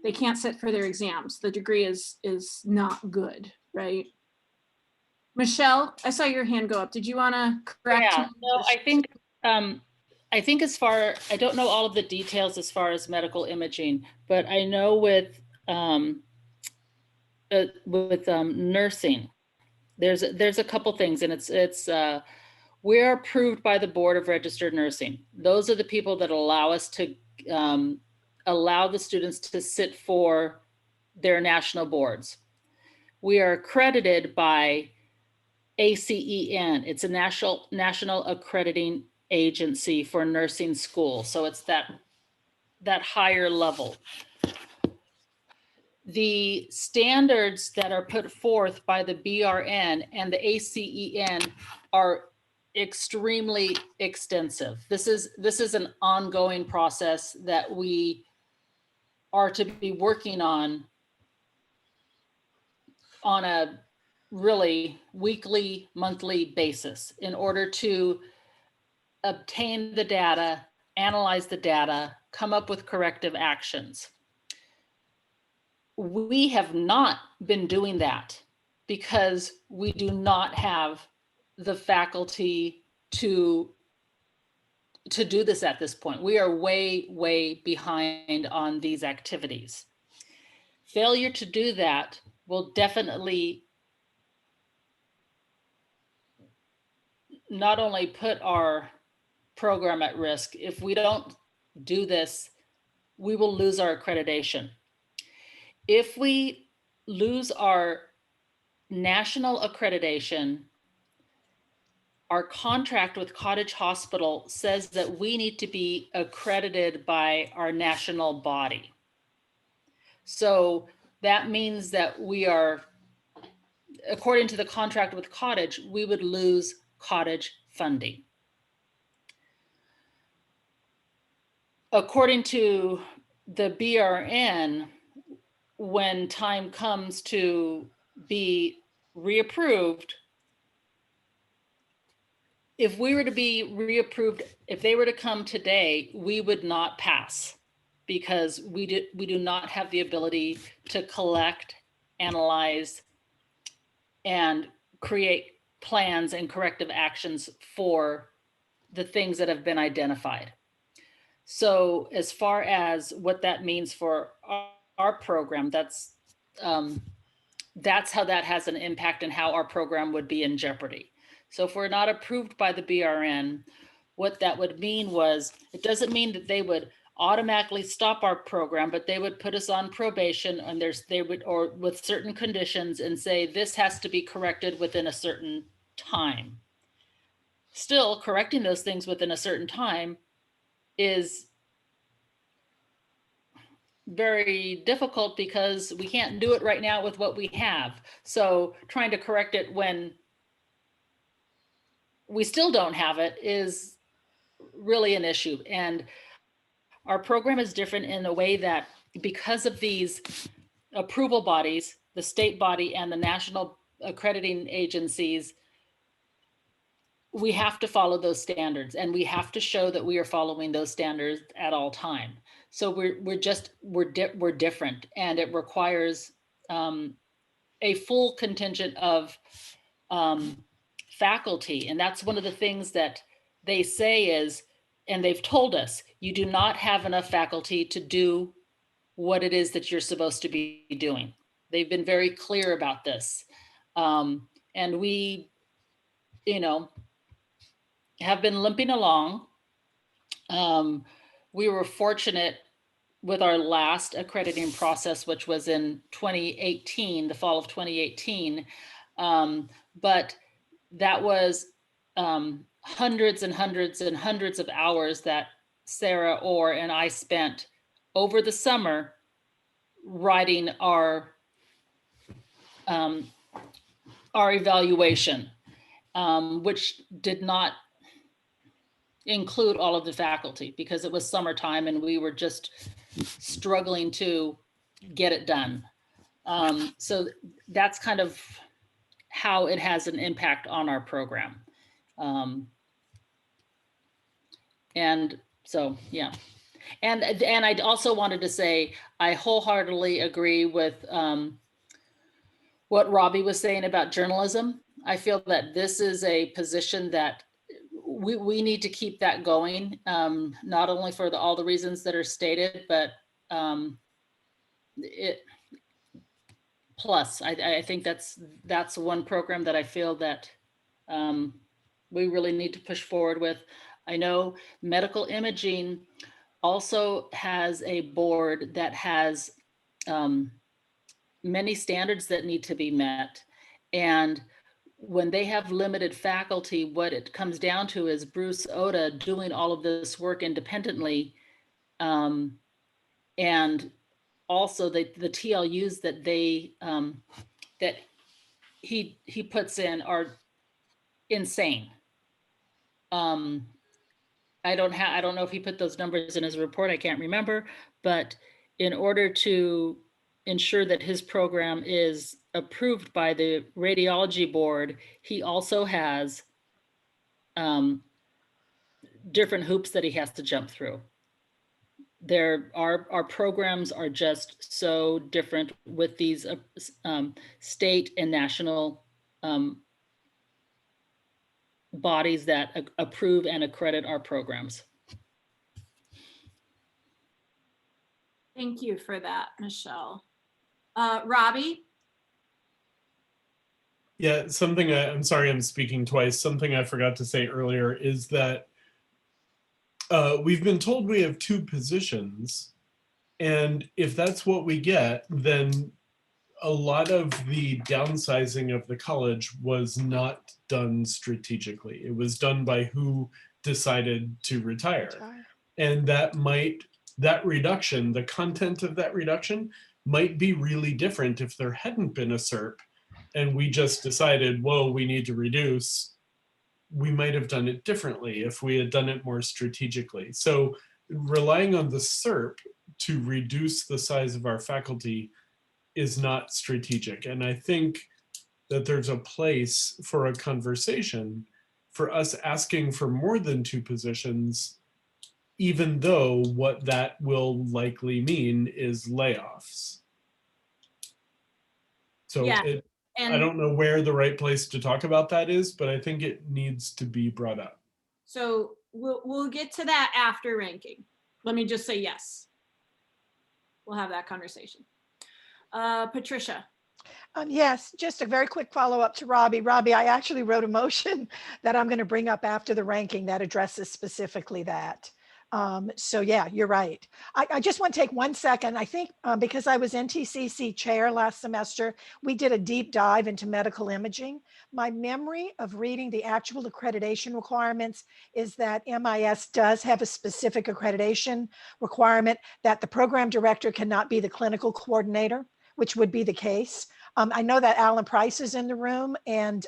they can't sit for their exams. The degree is not good, right? Michelle, I saw your hand go up. Did you want to correct? Yeah, no, I think as far, I don't know all of the details as far as medical imaging, but I know with nursing, there's a couple things, and it's we're approved by the Board of Registered Nursing. Those are the people that allow us to allow the students to sit for their national boards. We are accredited by ACEN. It's a national accrediting agency for nursing school. So it's that higher level. The standards that are put forth by the BRN and the ACEN are extremely extensive. This is an ongoing process that we are to be working on a really weekly, monthly basis in order to obtain the data, analyze the data, come up with corrective actions. We have not been doing that because we do not have the faculty to do this at this point. We are way, way behind on these activities. Failure to do that will definitely not only put our program at risk. If we don't do this, we will lose our accreditation. If we lose our national accreditation, our contract with Cottage Hospital says that we need to be accredited by our national body. So that means that we are, according to the contract with Cottage, we would lose Cottage funding. According to the BRN, when time comes to be reapproved, if we were to be reapproved, if they were to come today, we would not pass because we do not have the ability to collect, analyze, and create plans and corrective actions for the things that have been identified. So as far as what that means for our program, that's how that has an impact and how our program would be in jeopardy. So if we're not approved by the BRN, what that would mean was, it doesn't mean that they would automatically stop our program, but they would put us on probation, and or with certain conditions, and say this has to be corrected within a certain time. Still, correcting those things within a certain time is very difficult because we can't do it right now with what we have. So trying to correct it when we still don't have it is really an issue. And our program is different in the way that, because of these approval bodies, the state body and the national accrediting agencies, we have to follow those standards, and we have to show that we are following those standards at all time. So we're different, and it requires a full contingent of faculty. And that's one of the things that they say is, and they've told us, you do not have enough faculty to do what it is that you're supposed to be doing. They've been very clear about this. And we, have been limping along. We were fortunate with our last accrediting process, which was in 2018, the fall of 2018. But that was hundreds and hundreds and hundreds of hours that Sarah Orr and I spent over the summer writing our evaluation, which did not include all of the faculty because it was summertime and we were just struggling to get it done. So that's kind of how it has an impact on our program. And so, yeah. And I also wanted to say, I wholeheartedly agree with what Robbie was saying about journalism. I feel that this is a position that we need to keep that going, not only for all the reasons that are stated, but plus, I think that's one program that I feel that we really need to push forward with. I know medical imaging also has a board that has many standards that need to be met. And when they have limited faculty, what it comes down to is Bruce Oda doing all of this work independently. And also the TLUs that that he puts in are insane. I don't know if he put those numbers in his report, I can't remember, but in order to ensure that his program is approved by the radiology board, he also has different hoops that he has to jump through. Our programs are just so different with these state and national bodies that approve and accredit our programs. Thank you for that, Michelle. Robbie? Yeah, I'm sorry I'm speaking twice. Something I forgot to say earlier is that we've been told we have 2 positions. And if that's what we get, then a lot of the downsizing of the college was not done strategically. It was done by who decided to retire. And that reduction, the content of that reduction might be really different if there hadn't been a SERP and we just decided, whoa, we need to reduce. We might have done it differently if we had done it more strategically. So relying on the SERP to reduce the size of our faculty is not strategic. And I think that there's a place for a conversation for us asking for more than 2 positions, even though what that will likely mean is layoffs. So yeah. I don't know where the right place to talk about that is, but I think it needs to be brought up. So we'll get to that after ranking. Let me just say yes. We'll have that conversation. Patricia. Yes, just a very quick follow-up to Robbie. Robbie, I actually wrote a motion that I'm going to bring up after the ranking that addresses specifically that. So yeah, you're right. I just want to take 1 second. I think because I was NTCC chair last semester, we did a deep dive into medical imaging. My memory of reading the actual accreditation requirements is that MIS does have a specific accreditation requirement that the program director cannot be the clinical coordinator, which would be the case. I know that Alan Price is in the room, and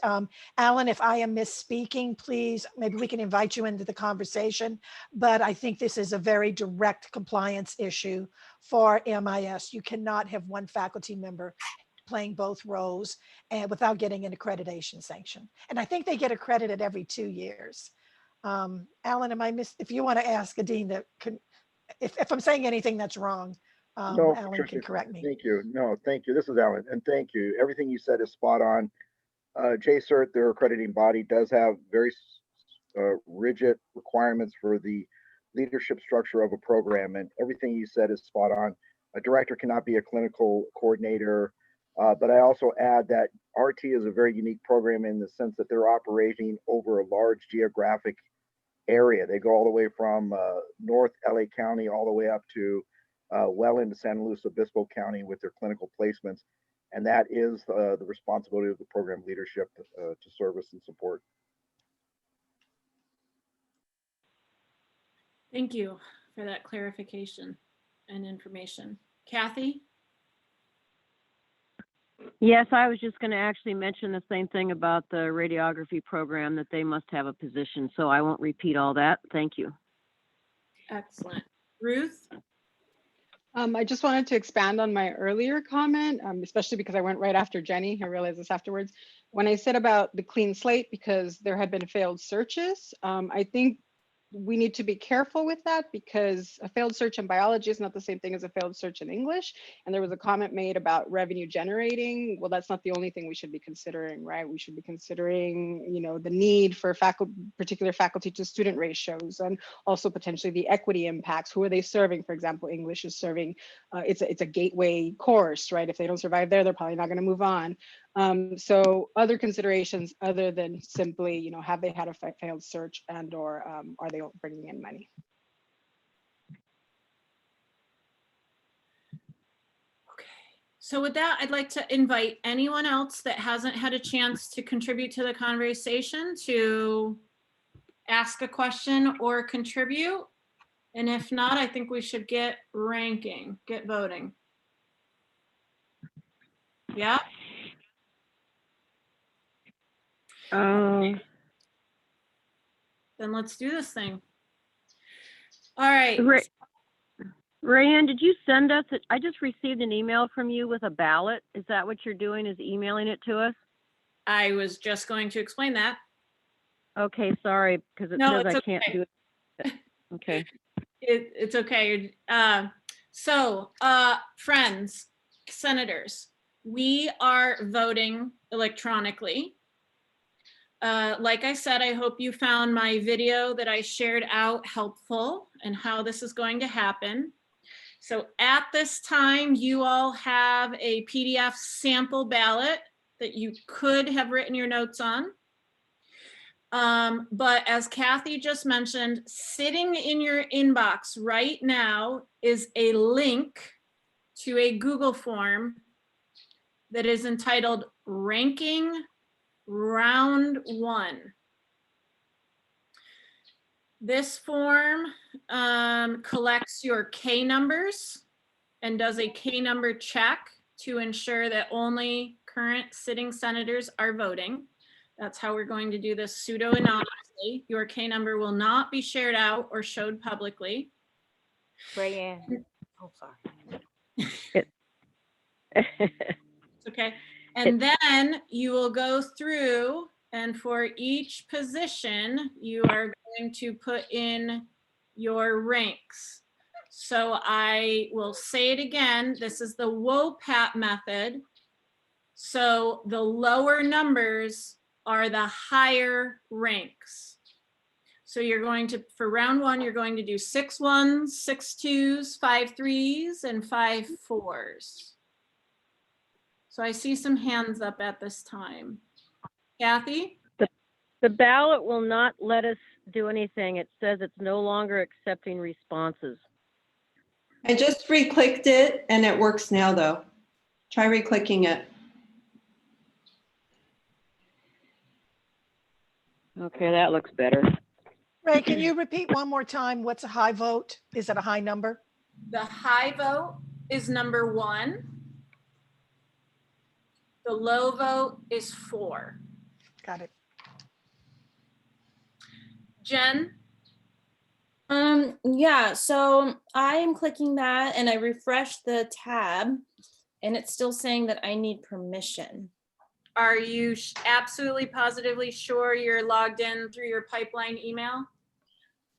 Alan, if I am misspeaking, please, maybe we can invite you into the conversation, but I think this is a very direct compliance issue for MIS. You cannot have one faculty member playing both roles and without getting an accreditation sanction. And I think they get accredited every 2 years. Alan, if you want to ask a dean that can, if I'm saying anything that's wrong, No, Alan Patricia, can correct me. thank you. No, thank you. This is Alan, and thank you. Everything you said is spot on. JCERT, their accrediting body, does have very rigid requirements for the leadership structure of a program, and everything you said is spot on. A director cannot be a clinical coordinator, but I also add that RT is a very unique program in the sense that they're operating over a large geographic area. They go all the way from North LA County all the way up to well into San Luis Obispo County with their clinical placements. And that is the responsibility of the program leadership to service and support. Thank you for that clarification and information. Kathy? Yes, I was just going to actually mention the same thing about the radiography program, that they must have a position, so I won't repeat all that. Thank you. Excellent. Ruth? I just wanted to expand on my earlier comment, especially because I went right after Jenny. I realized this afterwards. When I said about the clean slate, because there had been failed searches, I think we need to be careful with that, because a failed search in biology is not the same thing as a failed search in English. And there was a comment made about revenue generating. Well, that's not the only thing we should be considering, right? We should be considering, you know, the need for particular faculty to student ratios, and also potentially the equity impacts. Who are they serving? For example, English is serving, it's a gateway course, right? If they don't survive there, they're probably not going to move on. So other considerations other than simply, you know, have they had a failed search, and or are they bringing in money? Okay, so with that, I'd like to invite anyone else that hasn't had a chance to contribute to the conversation to ask a question or contribute. And if not, I think we should get ranking, get voting. Yeah. Then let's do this thing. All right. Rayanne, did you send us it? I just received an email from you with a ballot. Is that what you're doing, is emailing it to us? I was just going to explain that. Okay, sorry, because it says I can't do it. Okay. It's okay. Friends, senators, we are voting electronically. Like I said, I hope you found my video that I shared out helpful and how this is going to happen. So at this time, you all have a PDF sample ballot that you could have written your notes on. But as Kathy just mentioned, sitting in your inbox right now is a link to a Google form that is entitled Ranking Round 1. This form collects your K numbers and does a K number check to ensure that only current sitting senators are voting. That's how we're going to do this pseudo-anonymously. Your K number will not be shared out or showed publicly. Rayanne. Oh, sorry. It's okay. And then you will go through, and for each position, you are going to put in your ranks. So I will say it again. This is the WOPAT method. So the lower numbers are the higher ranks. So you're going to, for round 1, you're going to do 6 1s, 6 2s, 5 3s, and 5 4s. So I see some hands up at this time. Kathy? The ballot will not let us do anything. It says it's no longer accepting responses. I just re-clicked it and it works now though. Try re-clicking it. Okay, that looks better. Ray, can you repeat one more time? What's a high vote? Is it a high number? The high vote is number 1. The low vote is 4. Got it. Jen? Yeah, so I am clicking that and I refresh the tab And it's still saying that I need permission. Are you absolutely positively sure you're logged in through your pipeline email?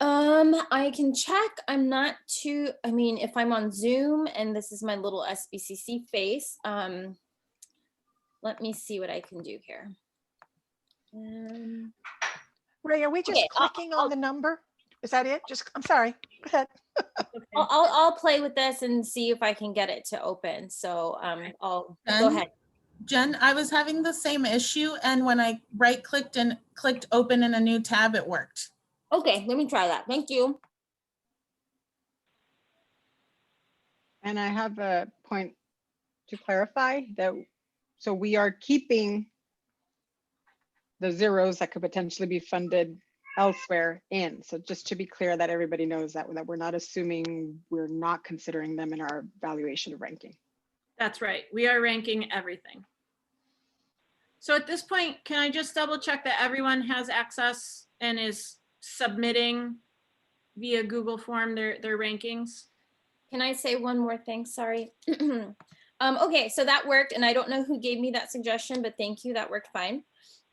I can check. I'm not too, I mean, if I'm on Zoom and this is my little SBCC face, let me see what I can do here. Ray, are we just clicking on the number? Is that it? Just, I'm sorry. Go ahead. I'll play with this and see if I can get it to open. So I'll go ahead. Jen, I was having the same issue, and when I right-clicked and clicked open in a new tab, it worked. Okay, let me try that. Thank you. And I have a point to clarify that, so we are keeping the zeros that could potentially be funded elsewhere in. So just to be clear that everybody knows that we're not assuming, we're not considering them in our valuation of ranking. That's right. We are ranking everything. So at this point, can I just double check that everyone has access and is submitting via Google form their rankings? Can I say one more thing? Sorry. Okay, so that worked, and I don't know who gave me that suggestion, but thank you. That worked fine.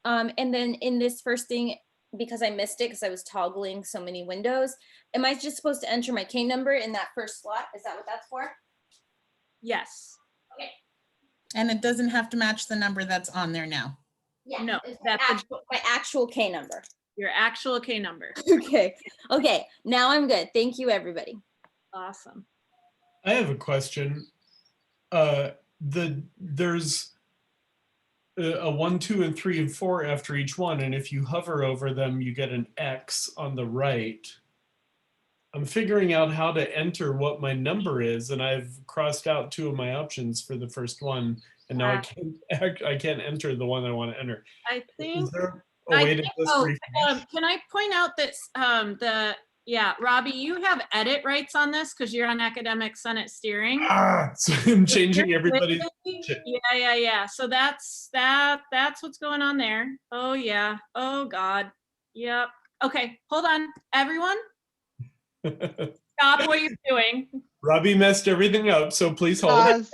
And then in this first thing, because I missed it because I was toggling so many windows, am I just supposed to enter my K number in that first slot? Is that what that's for? Yes. Okay. And it doesn't have to match the number that's on there now. Yeah. No, it's that's my actual K number. Your actual K number. Okay. Okay. Now I'm good. Thank you, everybody. Awesome. I have a question. There's a 1, 2, and 3, and 4 after each one, and if you hover over them, you get an X on the right. I'm figuring out how to enter what my number is, and I've crossed out 2 of my options for the first one, and now I can't enter the one I want to enter. I think. Is there a way to just refresh? Can I point out that Robbie, you have edit rights on this because you're on Academic Senate Steering. So I'm changing everybody's. Yeah. So that's what's going on there. Oh yeah. Oh God. Yep. Okay. Hold on, everyone. Stop what you're doing. Robbie messed everything up, so please hold.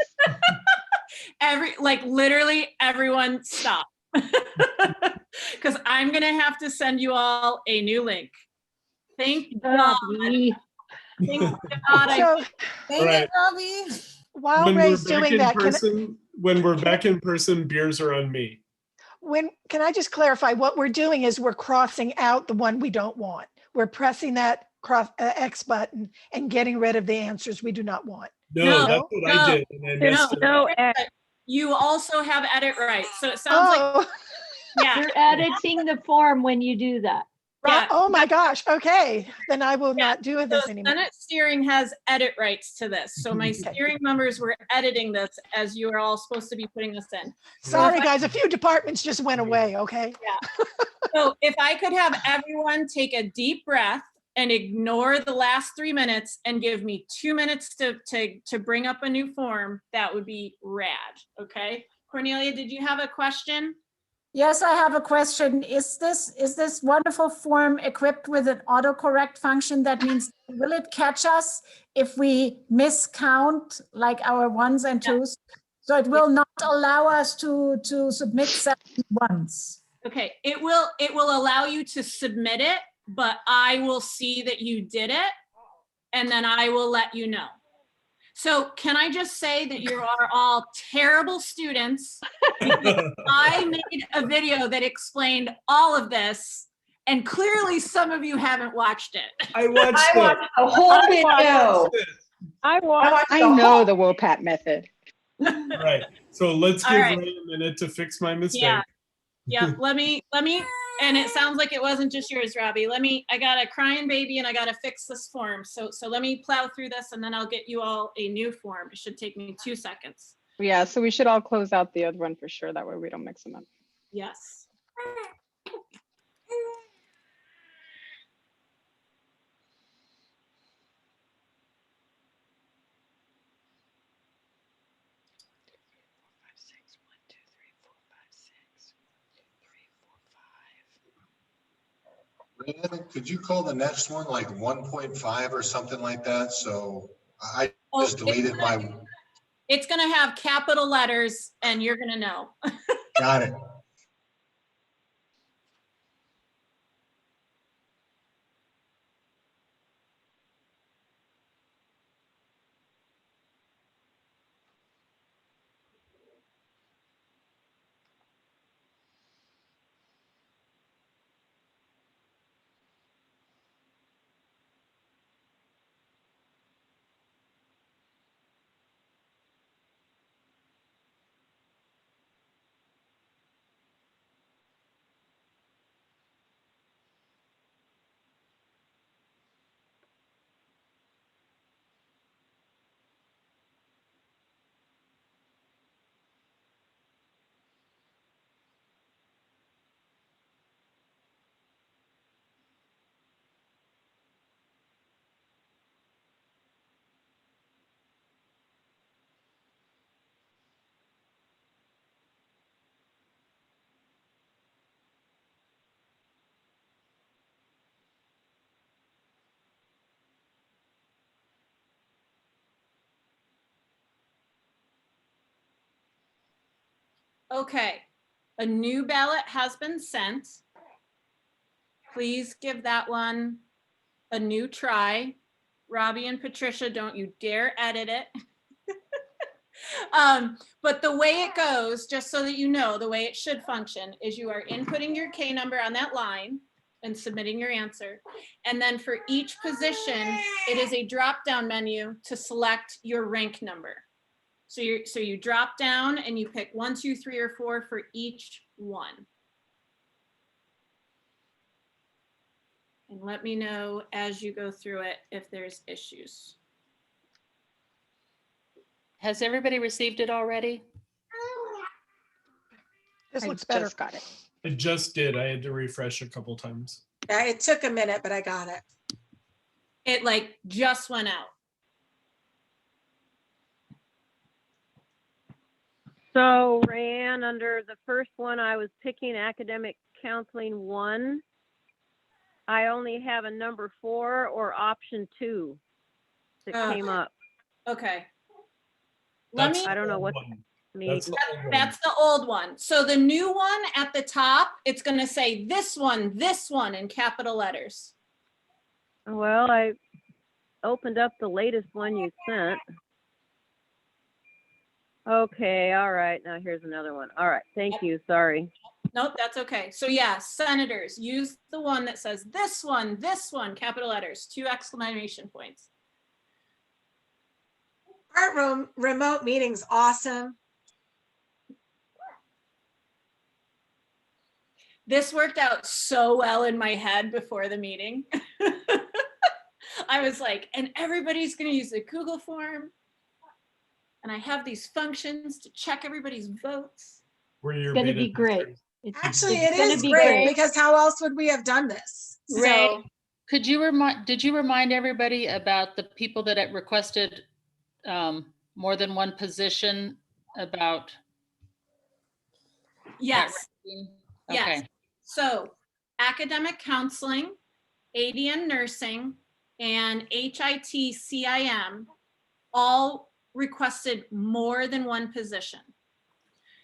Literally everyone stop. Because I'm gonna have to send you all a new link. Thank God. Thank God. Thank you, Robbie. While Ray's doing that, when we're back in person, beers are on me. Can I just clarify, what we're doing is we're crossing out the one we don't want. We're pressing that X button and getting rid of the answers we do not want. No, that's what I did. And I messed it up. You also have edit rights. So it sounds like you're editing the form when you do that. Right. Oh my gosh. Okay. Then I will not do this anymore. Senate Steering has edit rights to this. So my steering members were editing this as you are all supposed to be putting this in. Sorry, guys. A few departments just went away. Okay. Yeah. So if I could have everyone take a deep breath and ignore the last 3 minutes and give me 2 minutes to bring up a new form, that would be rad. Okay. Cornelia, did you have a question? Yes, I have a question. Is this wonderful form equipped with an autocorrect function? That means, will it catch us if we miscount like our ones and twos? So it will not allow us to submit 7 ones. Okay, it will allow you to submit it, but I will see that you did it, and then I will let you know. So can I just say that you are all terrible students? I made a video that explained all of this, and clearly some of you haven't watched it. I watched the whole video. I know the WOPAT method. Right. So let's give Ray a minute to fix my mistake. Yeah. Let me, and it sounds like it wasn't just yours, Robbie. I got a crying baby and I got to fix this form. So let me plow through this and then I'll get you all a new form. It should take me 2 seconds. Yeah, so we should all close out the other one for sure. That way we don't mix them up. Yes. Could you call the next one like 1.5 or something like that? So I just deleted my. It's gonna have capital letters and you're gonna know. Got it. Okay, a new ballot has been sent. Please give that one a new try. Robbie and Patricia, don't you dare edit it. But the way it goes, just so that you know, the way it should function is you are inputting your K number on that line and submitting your answer. And then for each position, it is a drop-down menu to select your rank number. So you drop down and you pick 1, 2, 3, or 4 for each one. And let me know as you go through it if there's issues. Has everybody received it already? This I looks better. just got it. I just did. I had to refresh a couple times. Yeah, it took a minute, but I got it. It like just went out. So Rayanne, under the first one, I was picking academic counseling 1. I only have a number 4 or option 2 that came up. Okay. I don't know what That's the old one. That's the old one. So the new one at the top, it's going to say this one in capital letters. Well, I opened up the latest one you sent. Okay, all right. Now here's another one. All right, thank you. Sorry. Nope, that's okay. So yeah, senators, use the one that says this one, capital letters, 2 exclamation points. Art room remote meetings, awesome. This worked out so well in my head before the meeting. I was like, and everybody's going to use the Google form. And I have these functions to check everybody's votes. It's going to be great. Actually, it is great because how else would we have done this? Ray, So, did you remind everybody about the people that had requested more than one position about? Yes. Okay. Yes. So academic counseling, ADN nursing, and HIT CIM all requested more than one position.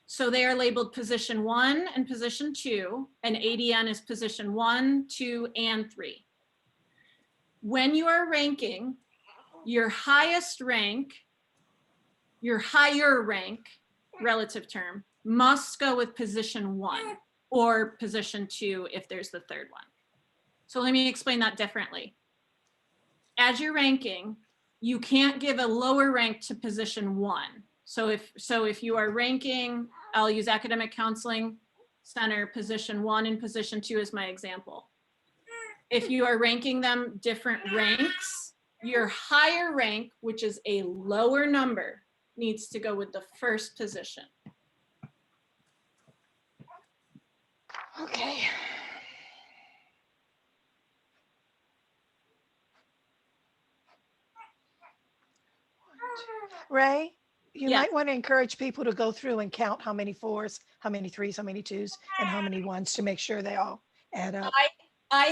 So they are labeled position 1 and position 2, and ADN is position 1, 2, and 3. When you are ranking, your highest rank, your higher rank, relative term, must go with position 1 or position 2 if there's the third one. So let me explain that differently. As you're ranking, you can't give a lower rank to position 1. So if you are ranking, I'll use academic counseling center position 1 and position 2 as my example. If you are ranking them different ranks, your higher rank, which is a lower number, needs to go with the first position. Okay. Ray, you might want to encourage people to go through and count how many 4s, how many 3s, how many 2s, and how many 1s to make sure they all add up. I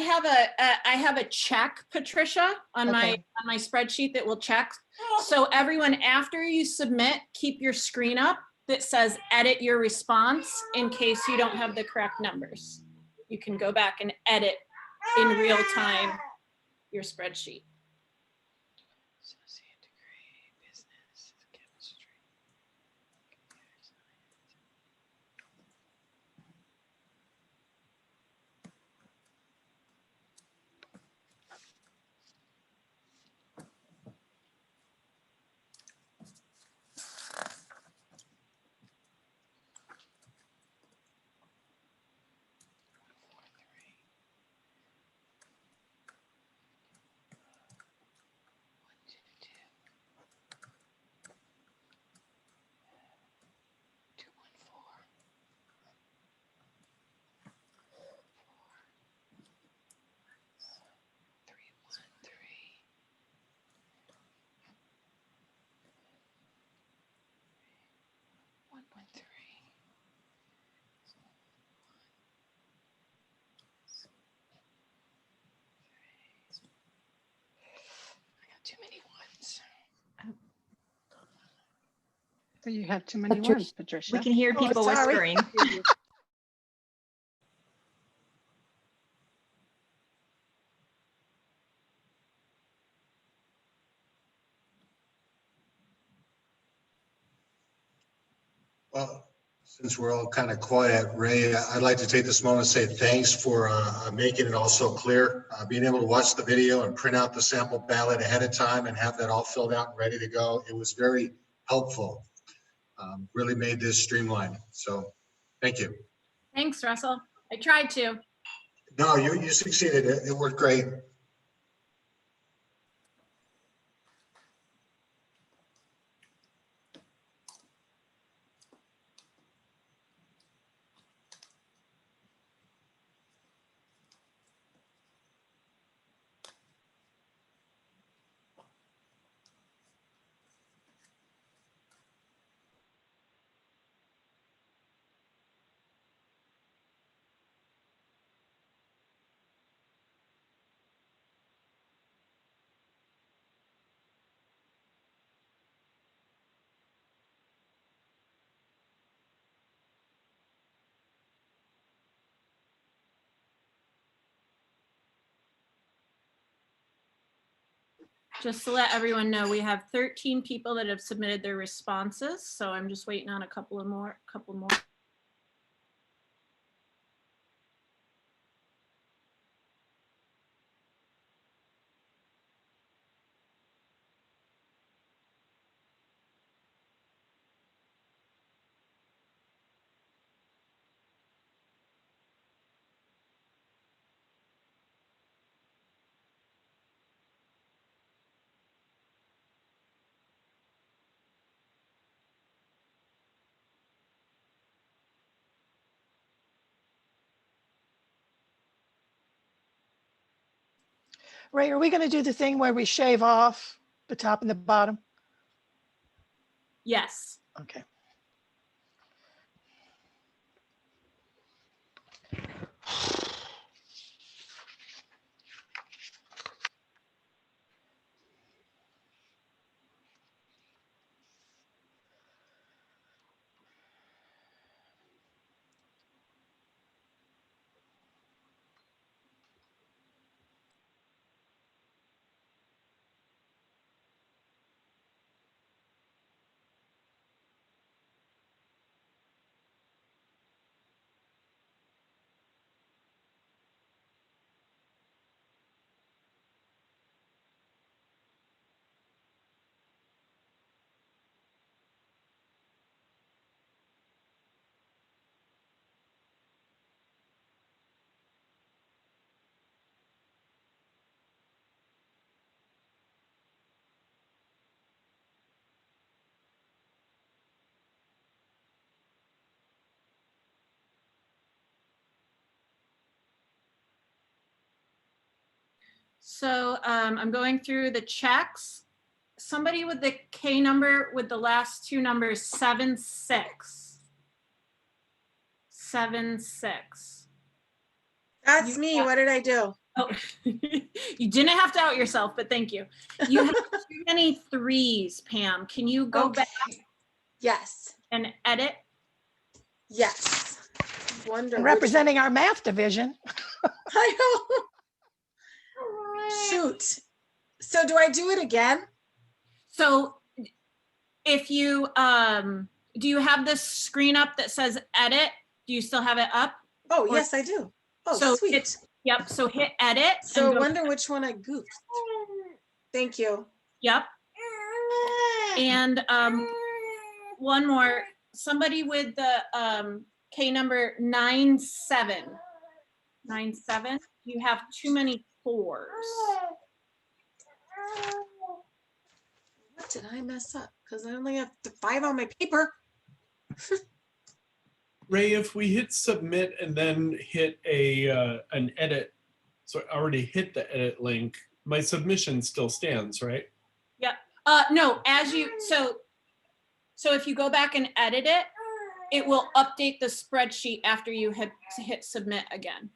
have a check, Patricia, on my spreadsheet that will check. So everyone, after you submit, keep your screen up that says edit your response in case you don't have the correct numbers. You can go back and edit in real time your spreadsheet. Too many ones. So you have too many ones, Patricia. We can hear people whispering. Well, since we're all kind of quiet, Ray, I'd like to take this moment to say thanks for making it all so clear. Being able to watch the video and print out the sample ballot ahead of time and have that all filled out and ready to go. It was very helpful. Really made this streamlined. So thank you. Thanks, Russell. I tried to. No, you succeeded. It worked great. Just to let everyone know, we have 13 people that have submitted their responses. So I'm just waiting on a couple more. Ray, are we going to do the thing where we shave off the top and the bottom? Yes. Okay. So I'm going through the checks. Somebody with the K number with the last two numbers, 76. 76. That's me. What did I do? Oh, you didn't have to out yourself, but thank you. You have too many 3s, Pam. Can you go back? Yes. And edit? Yes. Wonder And representing our math division. I know. Shoot. So do I do it again? So if you, do you have this screen up that says edit? Do you still have it up? Oh, yes, I do. Oh, so sweet. Yep, so hit edit. So I wonder which one I goofed. Thank you. Yep. And one more, somebody with the K number 97. 97, you have too many 4s. What did I mess up? Because I only have 5 on my paper. Ray, if we hit submit and then hit an edit, so I already hit the edit link, my submission still stands, right? Yeah. No, as you, so if you go back and edit it, it will update the spreadsheet after you hit submit again.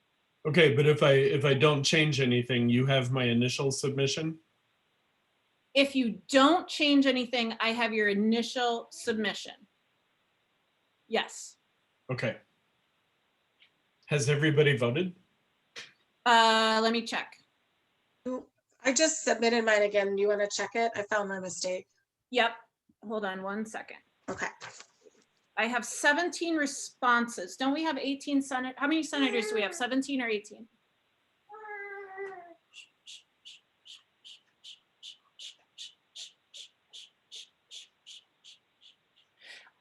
Okay, but if I don't change anything, you have my initial submission? If you don't change anything, I have your initial submission. Yes. Okay. Has everybody voted? Let me check. I just submitted mine again. Do you want to check it? I found my mistake. Yep. Hold on 1 second. Okay. I have 17 responses. Don't we have 18 senators? How many senators do we have? 17 or 18?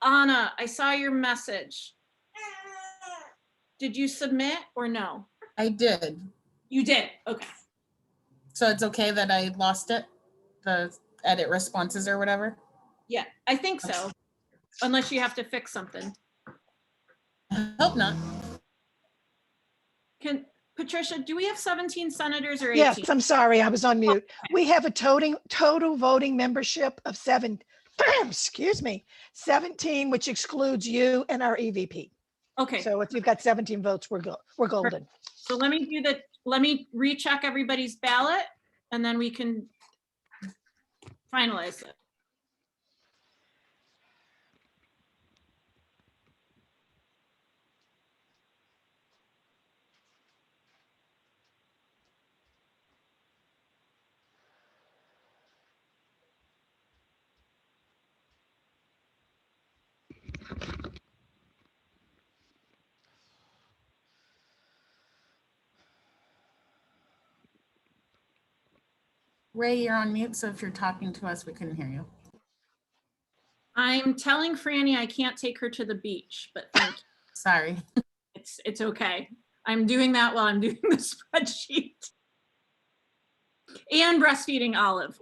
Anna, I saw your message. Did you submit or no? I did. You did, okay. So it's okay that I lost it? The edit responses or whatever? Yeah, I think so. Unless you have to fix something. I hope not. Patricia, do we have 17 senators or 18? Yes, I'm sorry, I was on mute. We have a total voting membership of 17, which excludes you and our EVP. Okay. So if you've got 17 votes, we're golden. So let me recheck everybody's ballot and then we can finalize it. Ray, you're on mute, so if you're talking to us, we couldn't hear you. I'm telling Franny I can't take her to the beach, but thank you. Sorry. It's okay. I'm doing that while I'm doing the spreadsheet. And breastfeeding Olive.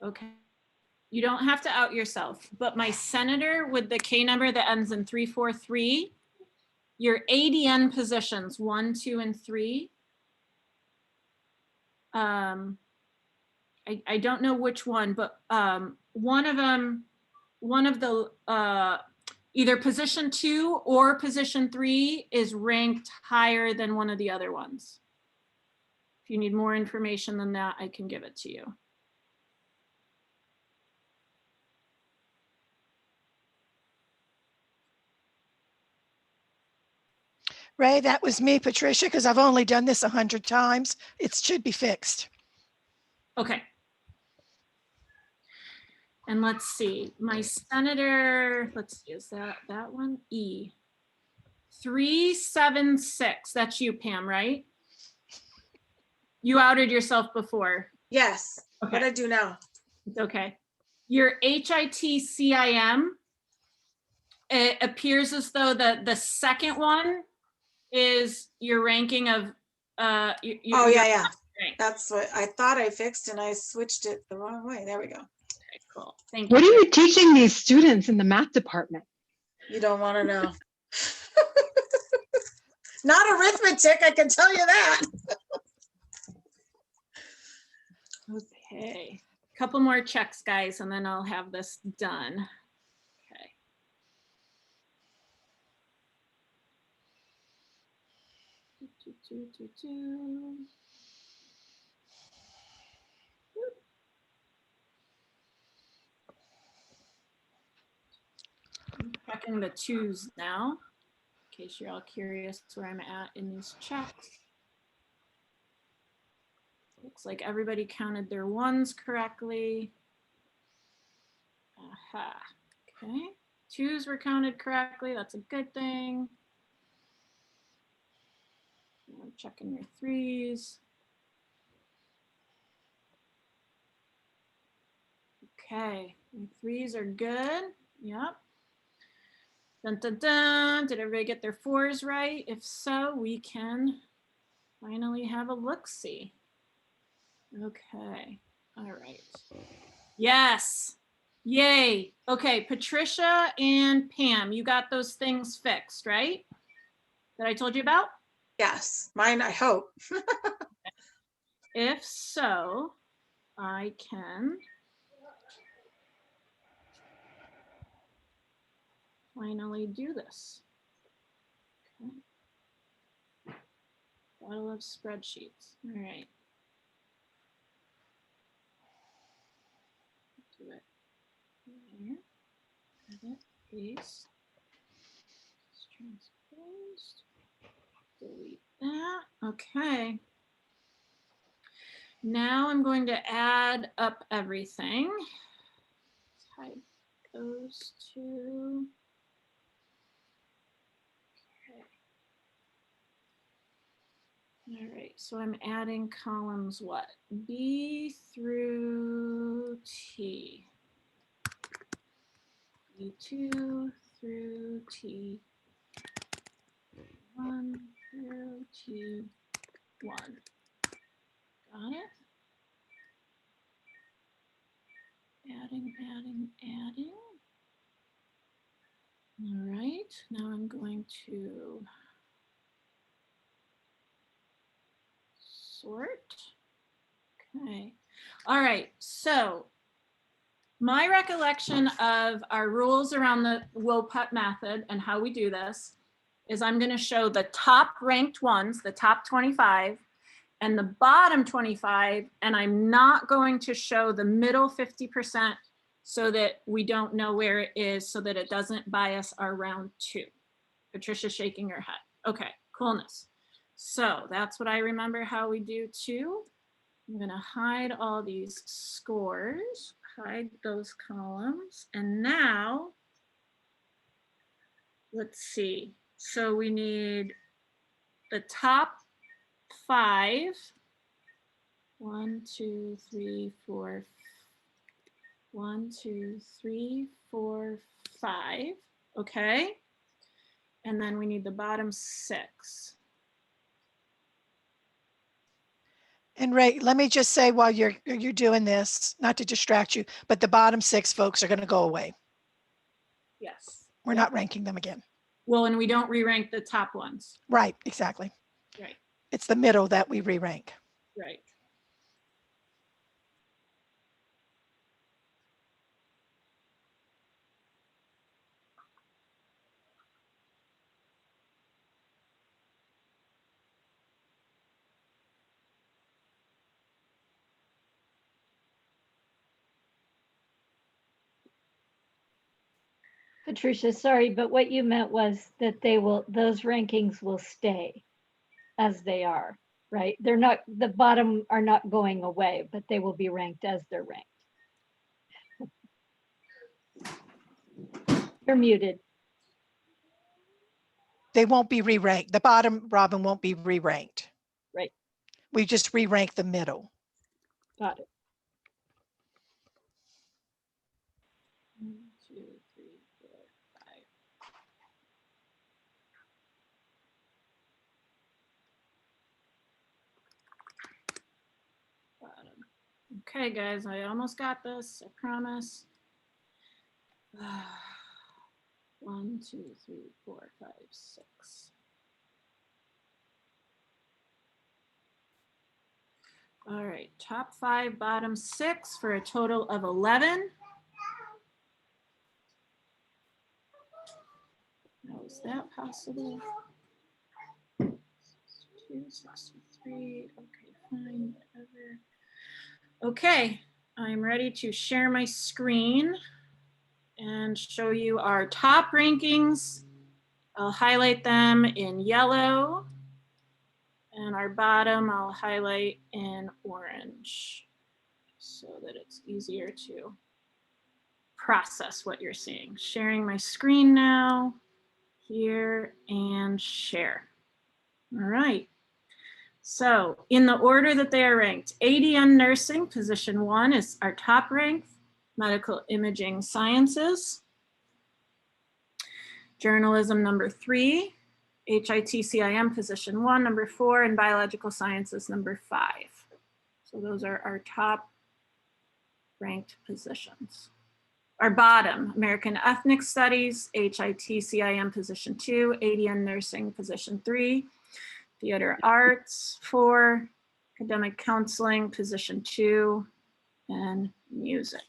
Okay. You don't have to out yourself, but my senator with the K number that ends in 343, your ADN positions 1, 2, and 3. I don't know which one, but one of the either position 2 or position 3 is ranked higher than one of the other ones. If you need more information than that, I can give it to you. Ray, that was me, Patricia, because I've only done this 100 times. It should be fixed. Okay. And let's see, my senator, let's see, is that one? E. 376, that's you, Pam, right? You outed yourself before. Yes. Okay. What do I do now? It's okay. Your HITCIM, it appears as though the second one is your ranking of Oh, yeah. That's what I thought I fixed, and I switched it the wrong way. There we go. Okay, cool. Thank you. What are you teaching these students in the math department? You don't want to know. Not arithmetic, I can tell you that. Okay, couple more checks, guys, and then I'll have this done. Okay. I'm checking the 2s now, in case you're all curious where I'm at in these checks. Looks like everybody counted their 1s correctly. Aha, okay. 2s were counted correctly, that's a good thing. I'm checking your 3s. Okay, my 3s are good. Yep. Dun, dun, dun. Did everybody get their 4s right? If so, we can finally have a look-see. Okay, all right. Yes, yay. Okay, Patricia and Pam, you got those things fixed, right? That I told you about? Yes, mine, I hope. If so, I can finally do this. Okay. Gotta love spreadsheets. All right. Do it here. Edit, paste, transposed. Delete that. Okay. Now I'm going to add up everything. Type those two. Okay. All right, so I'm adding columns what? B through T. B2 through T1 through T1. Got it? Adding, adding, adding. All right, now I'm going to sort. Okay. All right, so my recollection of our rules around the WOPUT method and how we do this is I'm going to show the top ranked ones, the top 25, and the bottom 25, and I'm not going to show the middle 50% so that we don't know where it is, so that it doesn't bias our round 2. Patricia's shaking her head. Okay, coolness. So that's what I remember how we do too. I'm gonna hide all these scores, hide those columns, and now, let's see. So we need the top 5. 1, 2, 3, 4. 1, 2, 3, 4, 5. Okay. And then we need the bottom 6. And Ray, let me just say while you're doing this, not to distract you, but the bottom 6 folks are going to go away. Yes. We're not ranking them again. Well, and we don't re-rank the top ones. Right, exactly. Right. It's the middle that we re-rank. Right. Patricia, sorry, but what you meant was that those rankings will stay as they are, right? They're not, the bottom are not going away, but they will be ranked as they're ranked. You're muted. They won't be re-ranked. The bottom, Robin, won't be re-ranked. Right. We just re-rank the middle. Got it. 1, 2, 3, 4, 5. Bottom. Okay, guys, I almost got this. I promise. 1, 2, 3, 4, 5, 6. All right, top 5, bottom 6 for a total of 11. How is that possible? 263. Okay, fine, whatever. Okay, I'm ready to share my screen and show you our top rankings. I'll highlight them in yellow, and our bottom I'll highlight in orange so that it's easier to process what you're seeing. Sharing my screen now, here, and share. All right. So in the order that they are ranked, ADN nursing, position 1 is our top ranked, medical imaging sciences. Journalism, number 3, HIT/CIM, position 1, number 4, and biological sciences, number 5. So those are our top ranked positions. Our bottom, American Ethnic Studies, HIT/CIM, position 2, ADN nursing, position 3, theater arts, 4, academic counseling, position 2, and music.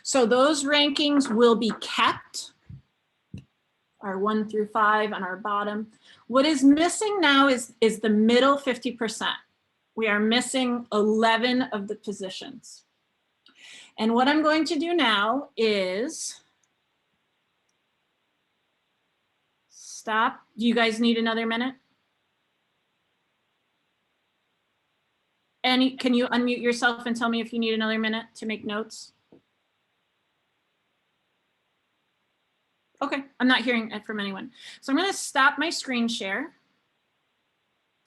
So those rankings will be kept, our 1 through 5 on our bottom. What is missing now is the middle 50%. We are missing 11 of the positions. And what I'm going to do now is stop. Do you guys need another minute? Can you unmute yourself and tell me if you need another minute to make notes? Okay, I'm not hearing it from anyone. So I'm going to stop my screen share.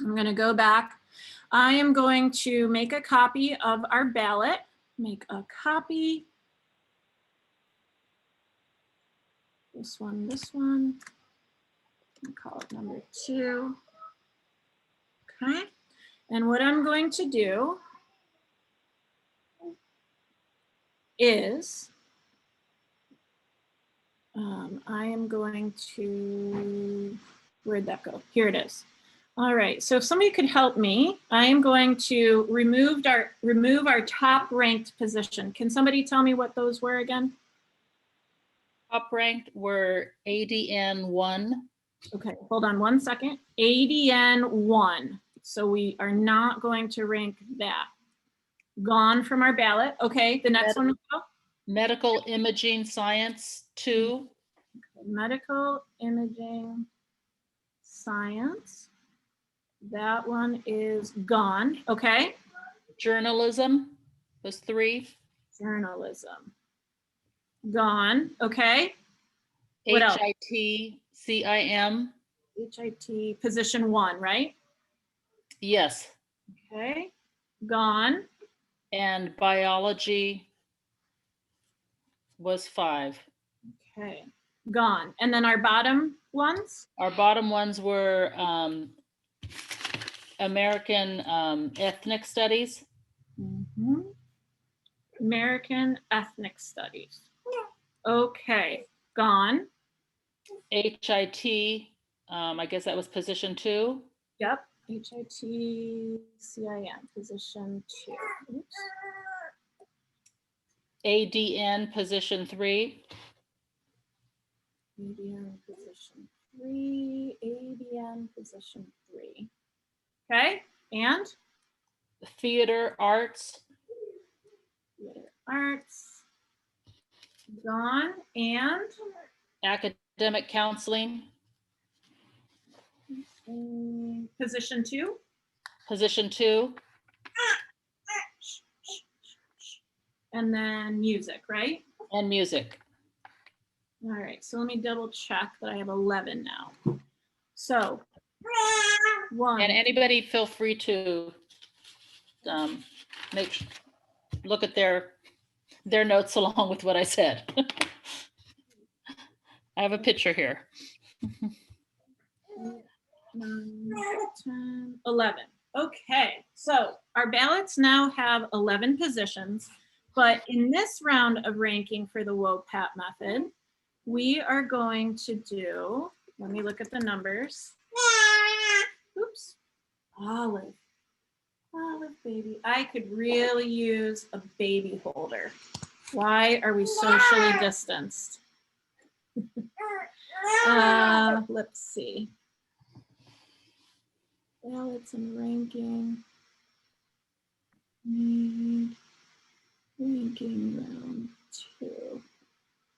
I'm going to go back. I am going to make a copy of our ballot. Make a copy. This one. I'll call it number 2. Okay. And what I'm going to do is I am going to, where'd that go? Here it is. All right, so if somebody could help me, I am going to remove our top ranked position. Can somebody tell me what those were again? Top ranked were ADN 1. Okay, hold on 1 second. ADN 1. So we are not going to rank that. Gone from our ballot. Okay, the next one. Medical imaging science 2. Medical imaging science. That one is gone. Okay. Journalism was 3. Journalism. Gone. Okay. What else? HIT/CIM. HIT, position 1, right? Yes. Okay. Gone. And biology was 5. Okay. Gone. And then our bottom ones? Our bottom ones were American Ethnic Studies. Mm-hmm. American Ethnic Studies. Okay. Gone. HIT, I guess that was position 2. Yep. HIT/CIM, position 2. Oops. ADN, position 3. ADN, position 3. ADN, position 3. Okay, and theater arts, theater arts, gone, and academic counseling, position 2. position 2, And then music, right? and music. All right, so let me double check that I have 11 now. So, 1. And anybody feel free to look at their notes along with what I said. I have a picture here. 9, 10, 11. Okay, so our ballots now have 11 positions, but in this round of ranking for the WOPAT method, we are going to do, let me look at the numbers. Oops, Olive baby. I could really use a baby holder. Why are we socially distanced? Let's see. Ballots and ranking. Ranking round 2.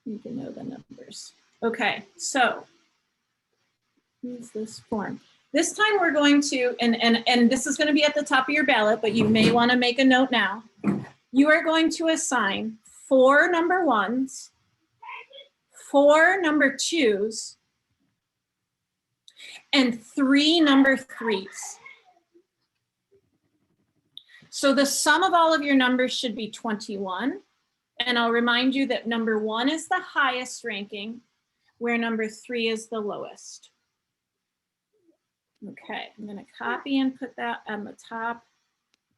You can know the numbers. Okay, so use this form. This time we're going to, and this is going to be at the top of your ballot, but you may want to make a note now. You are going to assign 4 number 1s, 4 number 2s, and 3 number 3s. So the sum of all of your numbers should be 21. And I'll remind you that number 1 is the highest ranking, where number 3 is the lowest. Okay, I'm going to copy and put that on the top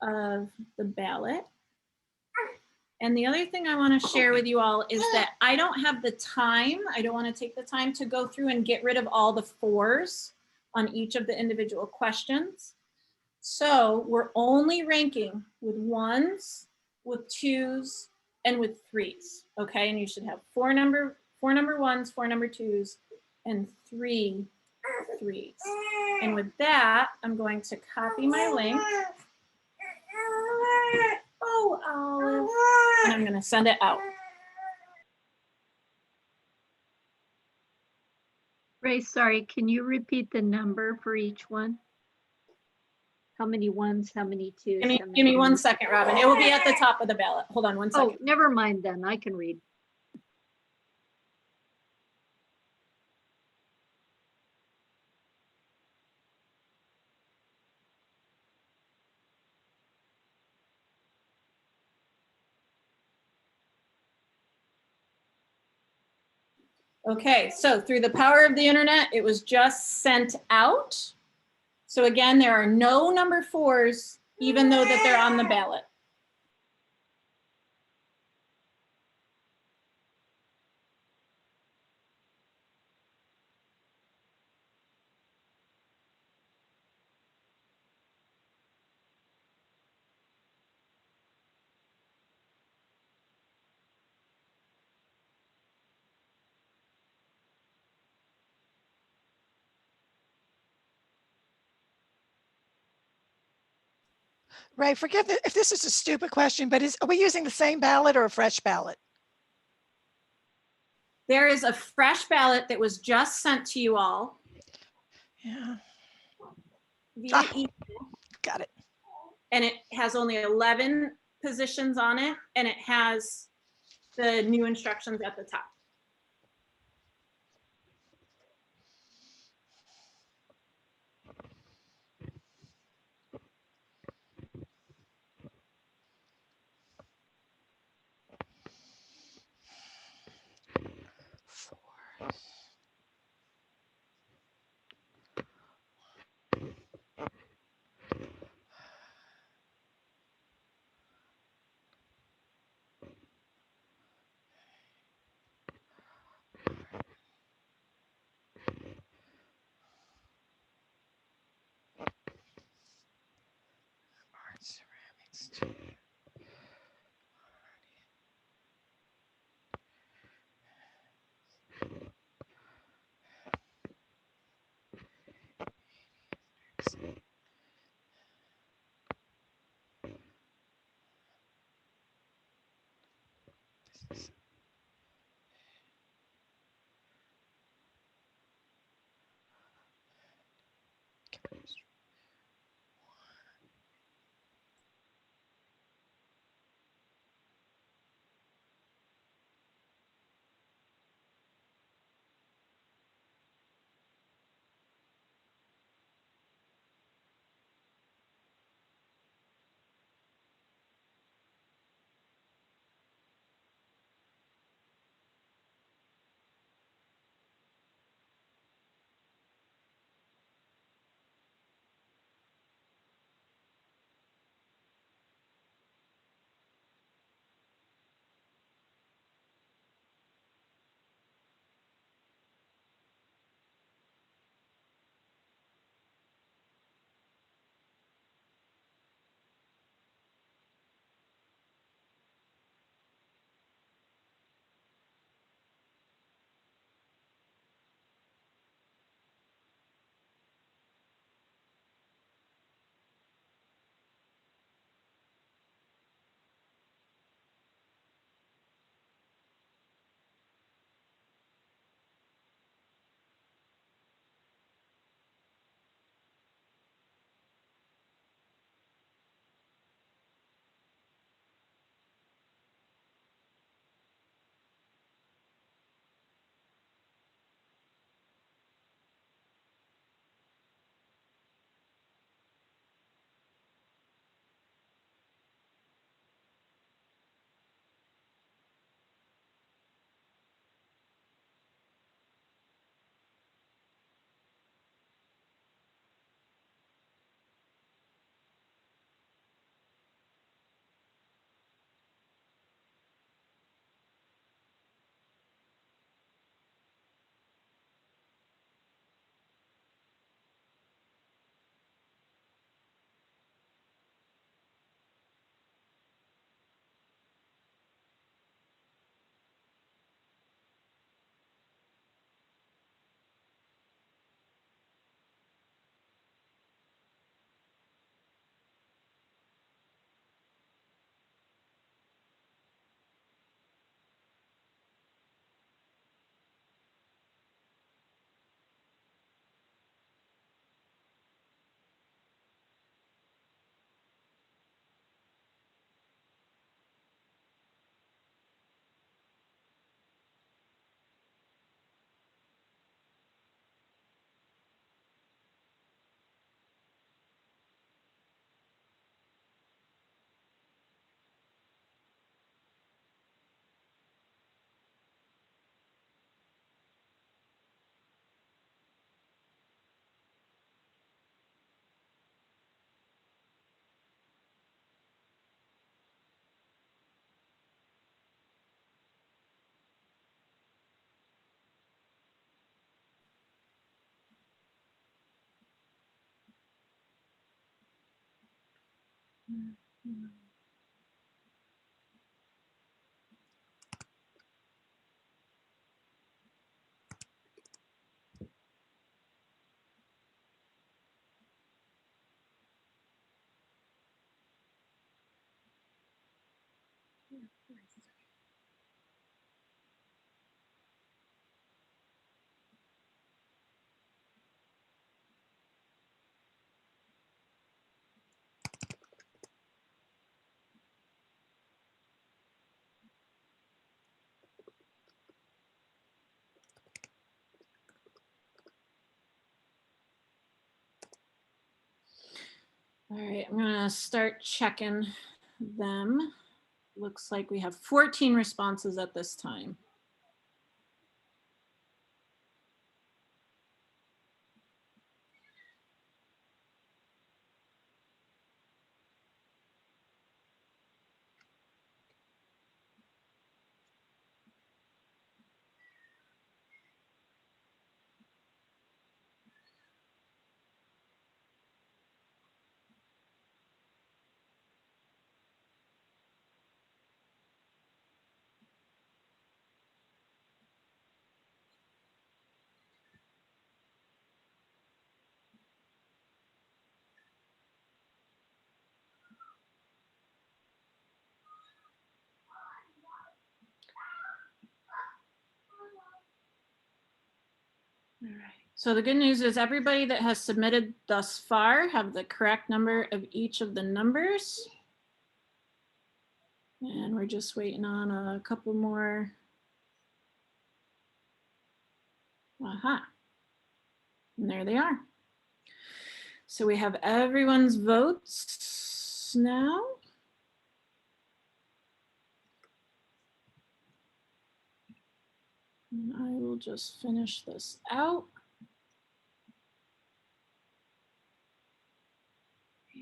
of the ballot. And the other thing I want to share with you all is that I don't have the time. I don't want to take the time to go through and get rid of all the 4s on each of the individual questions. So we're only ranking with 1s, with 2s, and with 3s. Okay, and you should have 4 number 1s, 4 number 2s, and 3 3s. And with that, I'm going to copy my link. Oh, Olive. And I'm going to send it out. Ray, sorry, can you repeat the number for each one? How many 1s, how many 2s? Give me 1 second, Robin. It will be at the top of the ballot. Hold on 1 second. Oh, never mind then. I can read. Okay, so through the power of the internet, it was just sent out. So again, there are no number 4s, even though that they're on the ballot. Ray, forgive if this is a stupid question, but are we using the same ballot or a fresh ballot? There is a fresh ballot that was just sent to you all. Yeah. Via email. Got it. And it has only 11 positions on it, and it has the new instructions at the top. All right, I'm gonna start checking them. Looks like we have 14 responses at this time. All right. So the good news is everybody that has submitted thus far have the correct number of each of the numbers. And we're just waiting on a couple more. Aha. And there they are. So we have everyone's votes now. And I will just finish this out.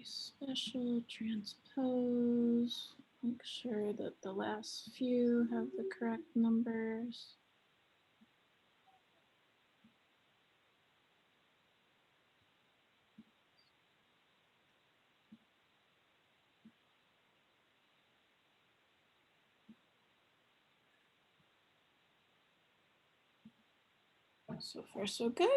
Special transpose, make sure that the last few have the correct numbers. So far, so good.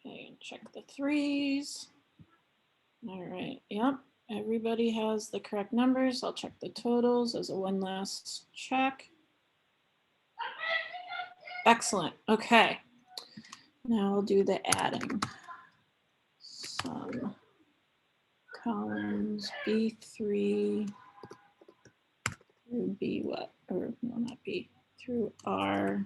Okay, check the threes. All right, yep, everybody has the correct numbers. I'll check the totals as a one last check. Excellent, okay. Now I'll do the adding. Sum columns B3 through B what, or no, not B, through R.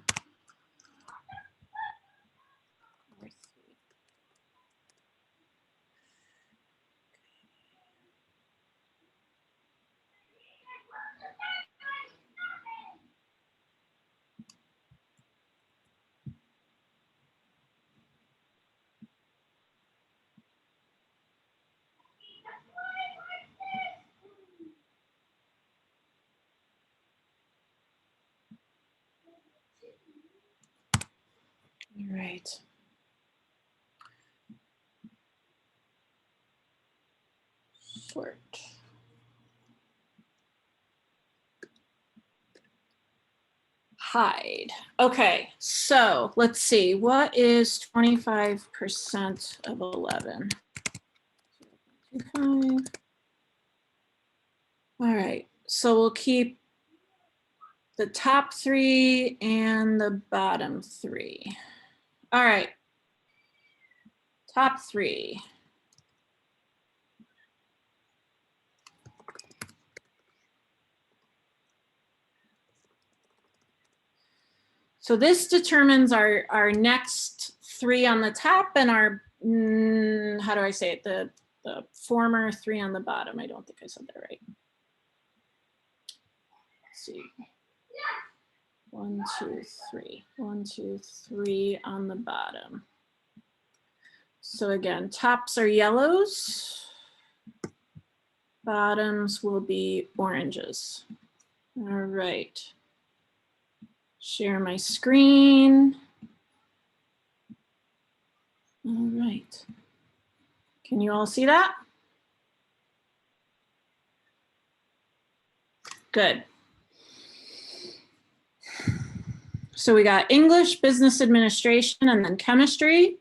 All right. Sort. Hide. Okay, so let's see. What is 25% of 11? 25. All right, so we'll keep the top three and the bottom three. All right, top three. So this determines our next three on the top and our, how do I say it? The former three on the bottom. I don't think I said that right. Let's see. 1, 2, 3. 1, 2, 3 on the bottom. So again, tops are yellows. Bottoms will be oranges. All right. Share my screen. All right. Can you all see that? Good. So we got English, business administration, and then chemistry.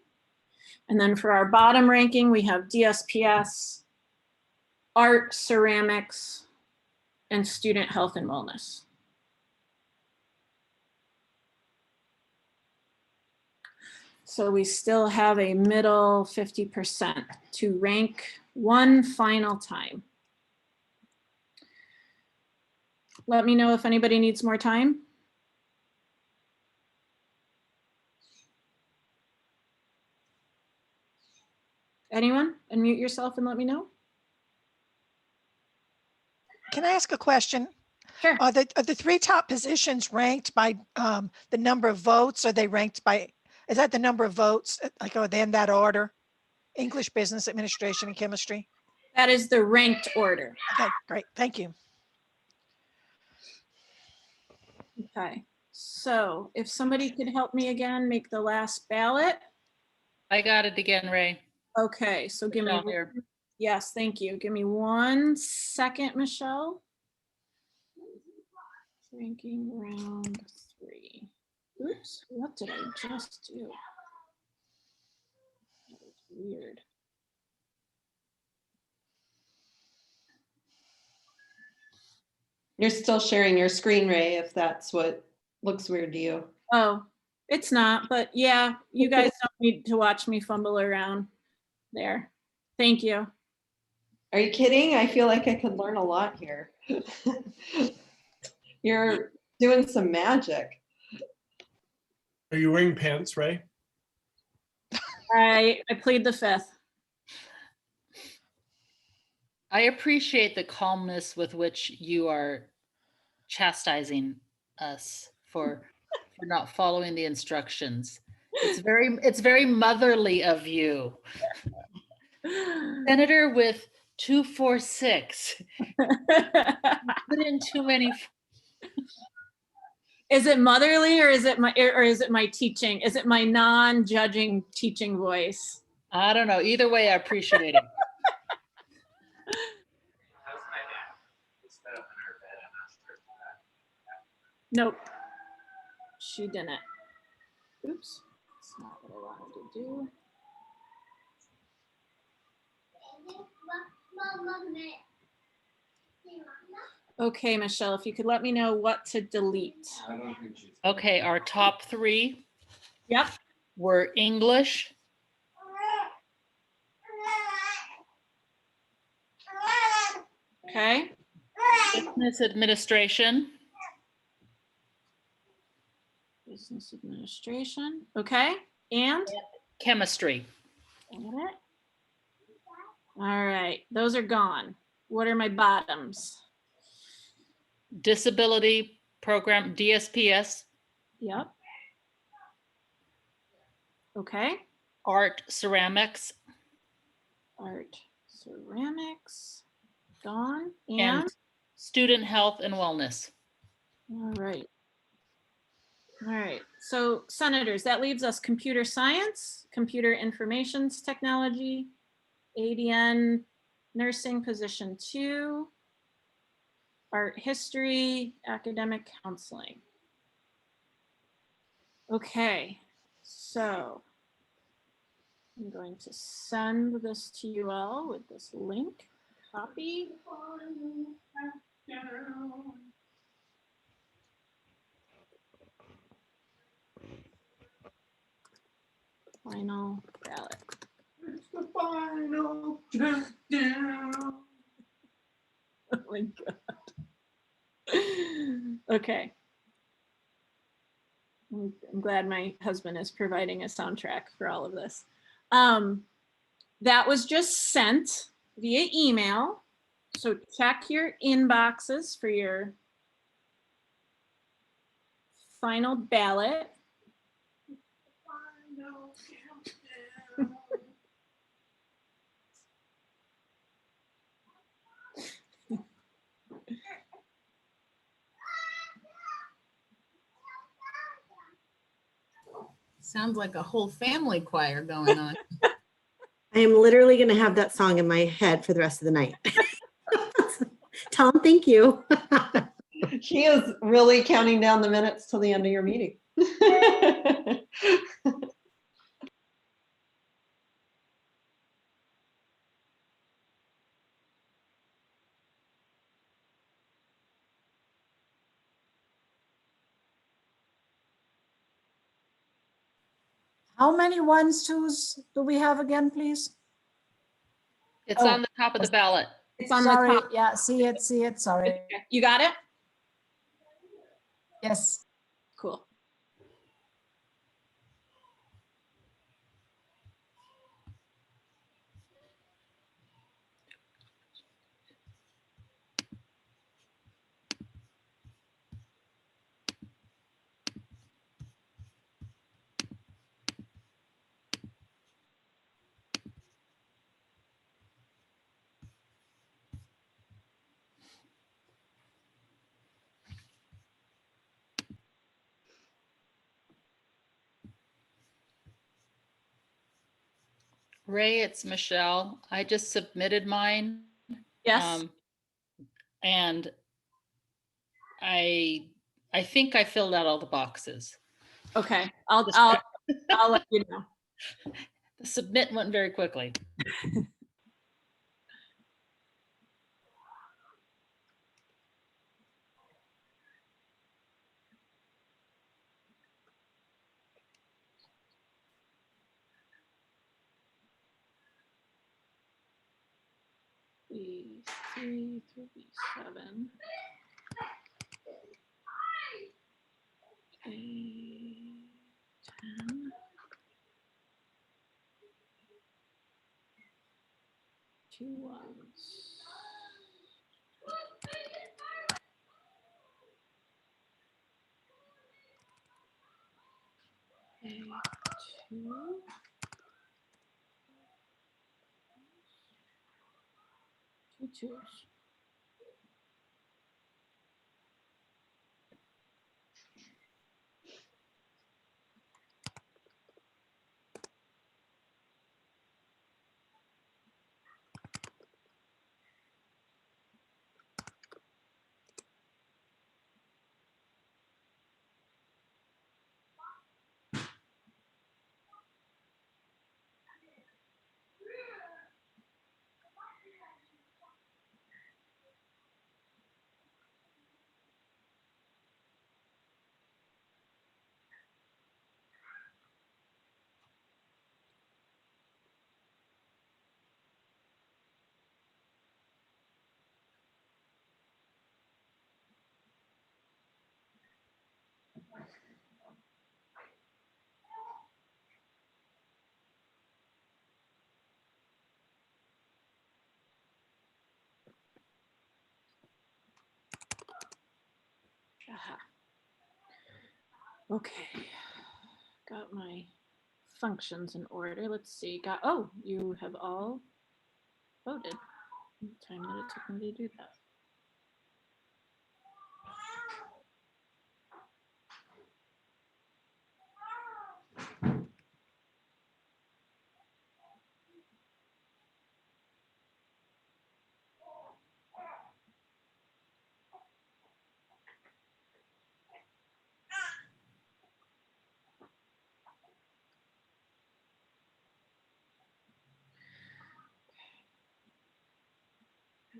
And then for our bottom ranking, we have DSPS, art, ceramics, and student health and wellness. So we still have a middle 50% to rank one final time. Let me know if anybody needs more time. Anyone? Unmute yourself and let me know. Can I ask a question? Sure. Are the three top positions ranked by the number of votes? Are they ranked by, is that the number of votes? Like, are they in that order? English, business administration, and chemistry? That is the ranked order. Okay, great. Thank you. Okay, so if somebody could help me again, make the last ballot. I got it again, Ray. Okay, so give me, Michelle here. yes, thank you. Give me 1 second, Michelle. Ranking round 3. Oops, what did I just do? That was weird. You're still sharing your screen, Ray, if that's what looks weird to you. Oh, it's not, but yeah, you guys don't need to watch me fumble around there. Thank you. Are you kidding? I feel like I could learn a lot here. You're doing some magic. Are you wearing pants, Ray? I plead the fifth. I appreciate the calmness with which you are chastising us for not following the instructions. It's very motherly of you. Senator with 246. Put in too many. Is it motherly or is it my teaching? Is it my non-judging teaching voice? I don't know. Either way, I appreciate it. Nope. She didn't. Oops. That's not what I wanted to do. Okay, Michelle, if you could let me know what to delete. Okay, our top 3. Yep. Were English, okay, business administration, okay, and chemistry. Got it. All right, those are gone. What are my bottoms? Disability program, DSPS. Yep. Okay. Art, ceramics. Art, ceramics, gone. And student health and wellness. All right. All right. So senators, that leaves us computer science, computer information technology, ADN, nursing position 2, art history, academic counseling. Okay, so I'm going to send this to you all with this link. Copy. Final ballot. It's the final countdown. Oh my God. Okay. I'm glad my husband is providing a soundtrack for all of this. That was just sent via email. So check your inboxes for your final ballot. Sounds like a whole family choir going on. I am literally going to have that song in my head for the rest of the night. Tom, thank you. She is really counting down the minutes till the end of your meeting. How many ones, twos do we have again, please? It's on the top of the ballot. It's on Sorry, the top. yeah, see it, sorry. Okay. You got it? Yes. Cool. Ray, it's Michelle. I just submitted mine. Yes. And I think I filled out all the boxes. Okay. I'll let you know. The submit went very quickly. B3 through B7. A10. 2 ones. A2. 2 twos. Aha. Okay, got my functions in order. Let's see. Oh, you have all voted. The time that it took me to do that.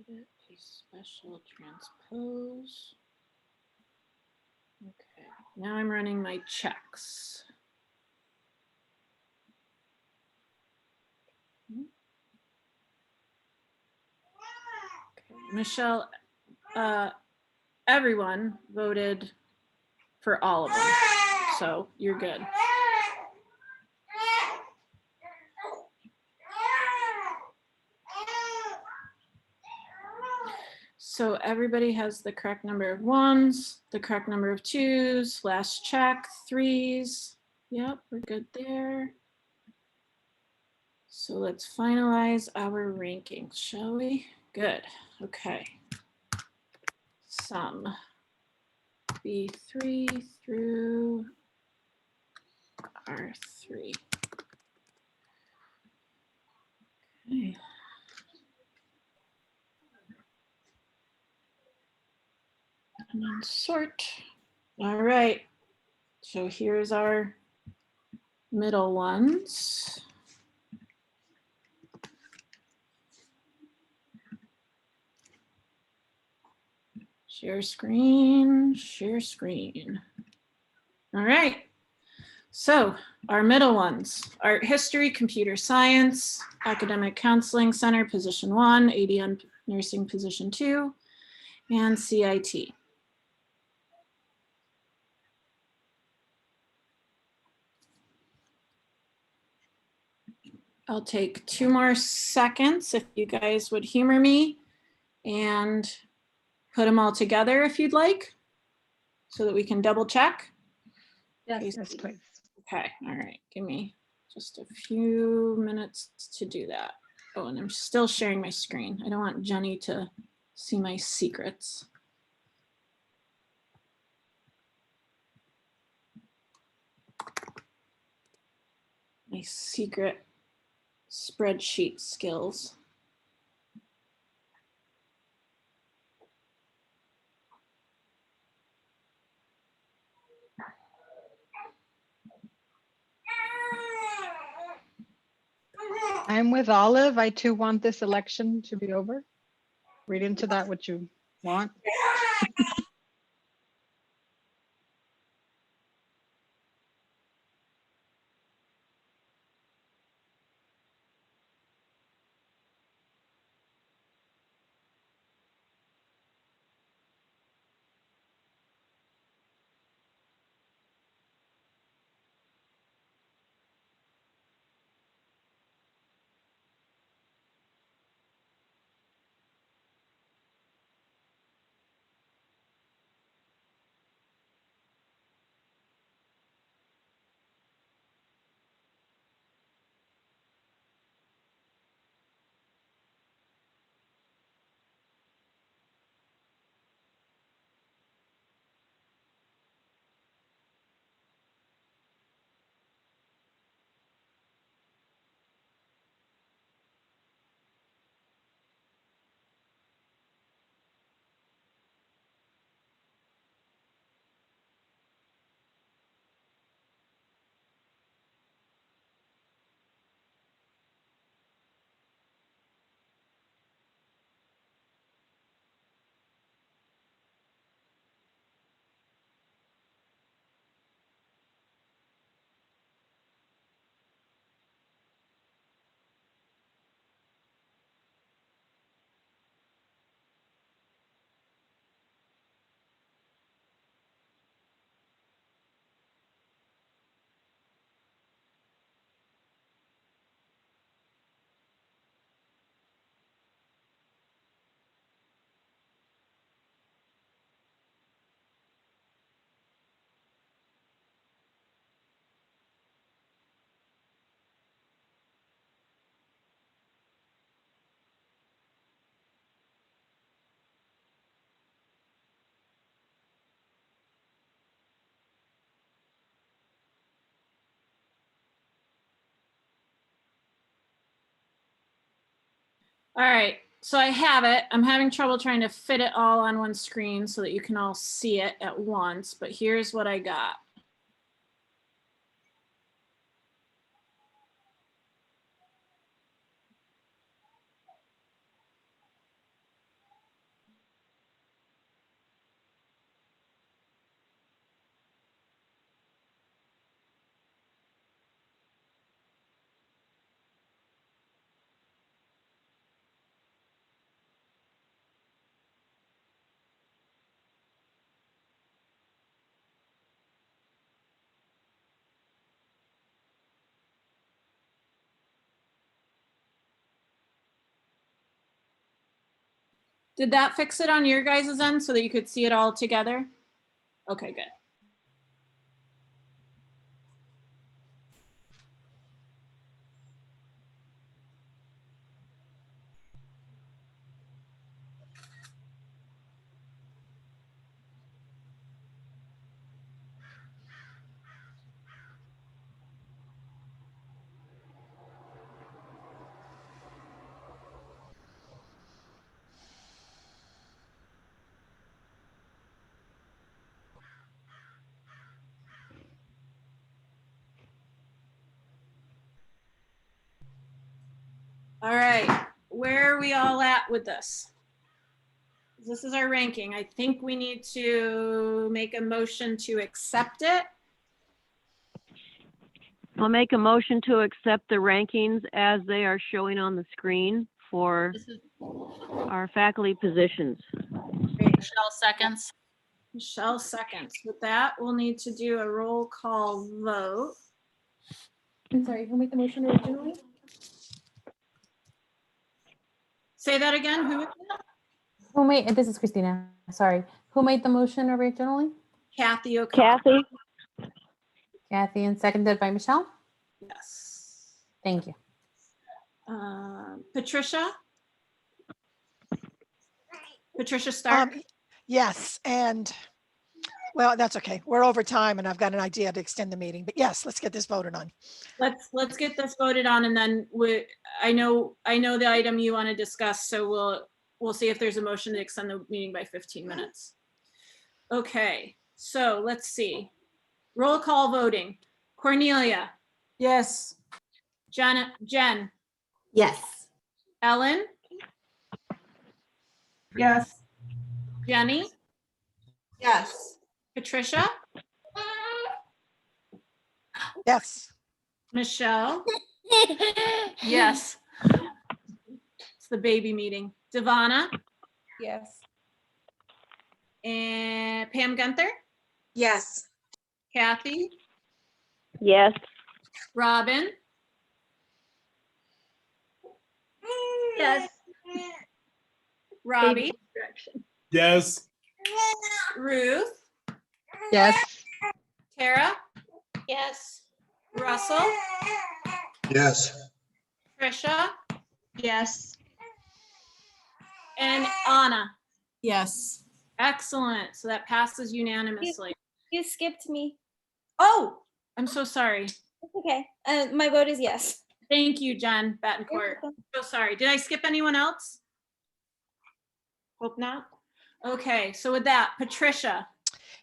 Edit a special transpose. Okay, now I'm running my checks. Okay, Michelle, everyone voted for all of them, so you're good. So everybody has the correct number of ones, the correct number of twos, last check, threes. Yep, we're good there. So let's finalize our rankings, shall we? Good, okay. Sum B3 through R3. Okay. And then sort. All right. So here's our middle ones. Share screen, share screen. All right. So our middle ones: art history, computer science, academic counseling center, position 1, ADN nursing, position 2, and CIT. I'll take 2 more seconds if you guys would humor me and put them all together if you'd like, so that we can double check. Yes, please. Okay, all right, give me just a few minutes to do that. Oh, and I'm still sharing my screen. I don't want Jenny to see my secrets. My secret spreadsheet skills. I'm with Olive. I too want this election to be over. Read into that what you want. All right, so I have it. I'm having trouble trying to fit it all on one screen so that you can all see it at once, but here's what I got. Did that fix it on your guys' end so that you could see it all together? Okay, good. All right, where are we all at with this? This is our ranking. I think we need to make a motion to accept it. I'll make a motion to accept the rankings as they are showing on the screen for our faculty positions. Michelle seconds. Michelle seconds. With that, we'll need to do a roll call vote. I'm sorry, who made the motion originally? Say that again. Who? Who made, this is Christina, sorry. Who made the motion originally? Kathy O'Connor. Kathy? Kathy, and seconded by Michelle? Yes. Thank you. Patricia? Patricia Stark? Yes, and well, that's okay. We're over time and I've got an idea to extend the meeting, but yes, let's get this voted on. Let's get this voted on, and then I know the item you want to discuss, so we'll see if there's a motion to extend the meeting by 15 minutes. Okay, so let's see. Roll call voting. Cornelia? Yes. Jen? Yes. Ellen? Yes. Jenny? Yes. Patricia? Yes. Michelle? Yes. It's the baby meeting. Devana? Yes. And Pam Gunther? Yes. Kathy? Yes. Robin? Yes. Robbie? Yes. Ruth? Yes. Tara? Yes. Russell? Yes. Trisha? Yes. And Anna? Yes. Excellent. So that passes unanimously. You skipped me. Oh, I'm so sorry. It's okay. My vote is yes. Thank you, Jen Battencourt. So sorry. Did I skip anyone else? Hope not. Okay, so with that, Patricia.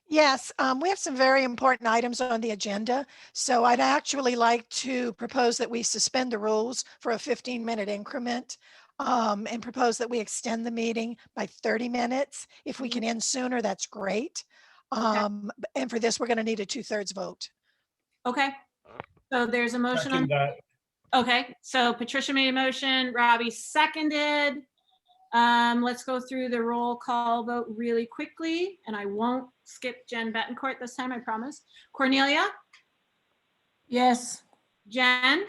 Yes, we have some very important items on the agenda. So I'd actually like to propose that we suspend the rules for a 15-minute increment and propose that we extend the meeting by 30 minutes. If we can end sooner, that's great. And for this, we're going to need a 2/3 vote. Okay. So there's a motion on. Second that. Okay, so Patricia made a motion, Robbie seconded. Let's go through the roll call vote really quickly, and I won't skip Jen Bettencourt this time, I promise. Cornelia? Yes. Jen?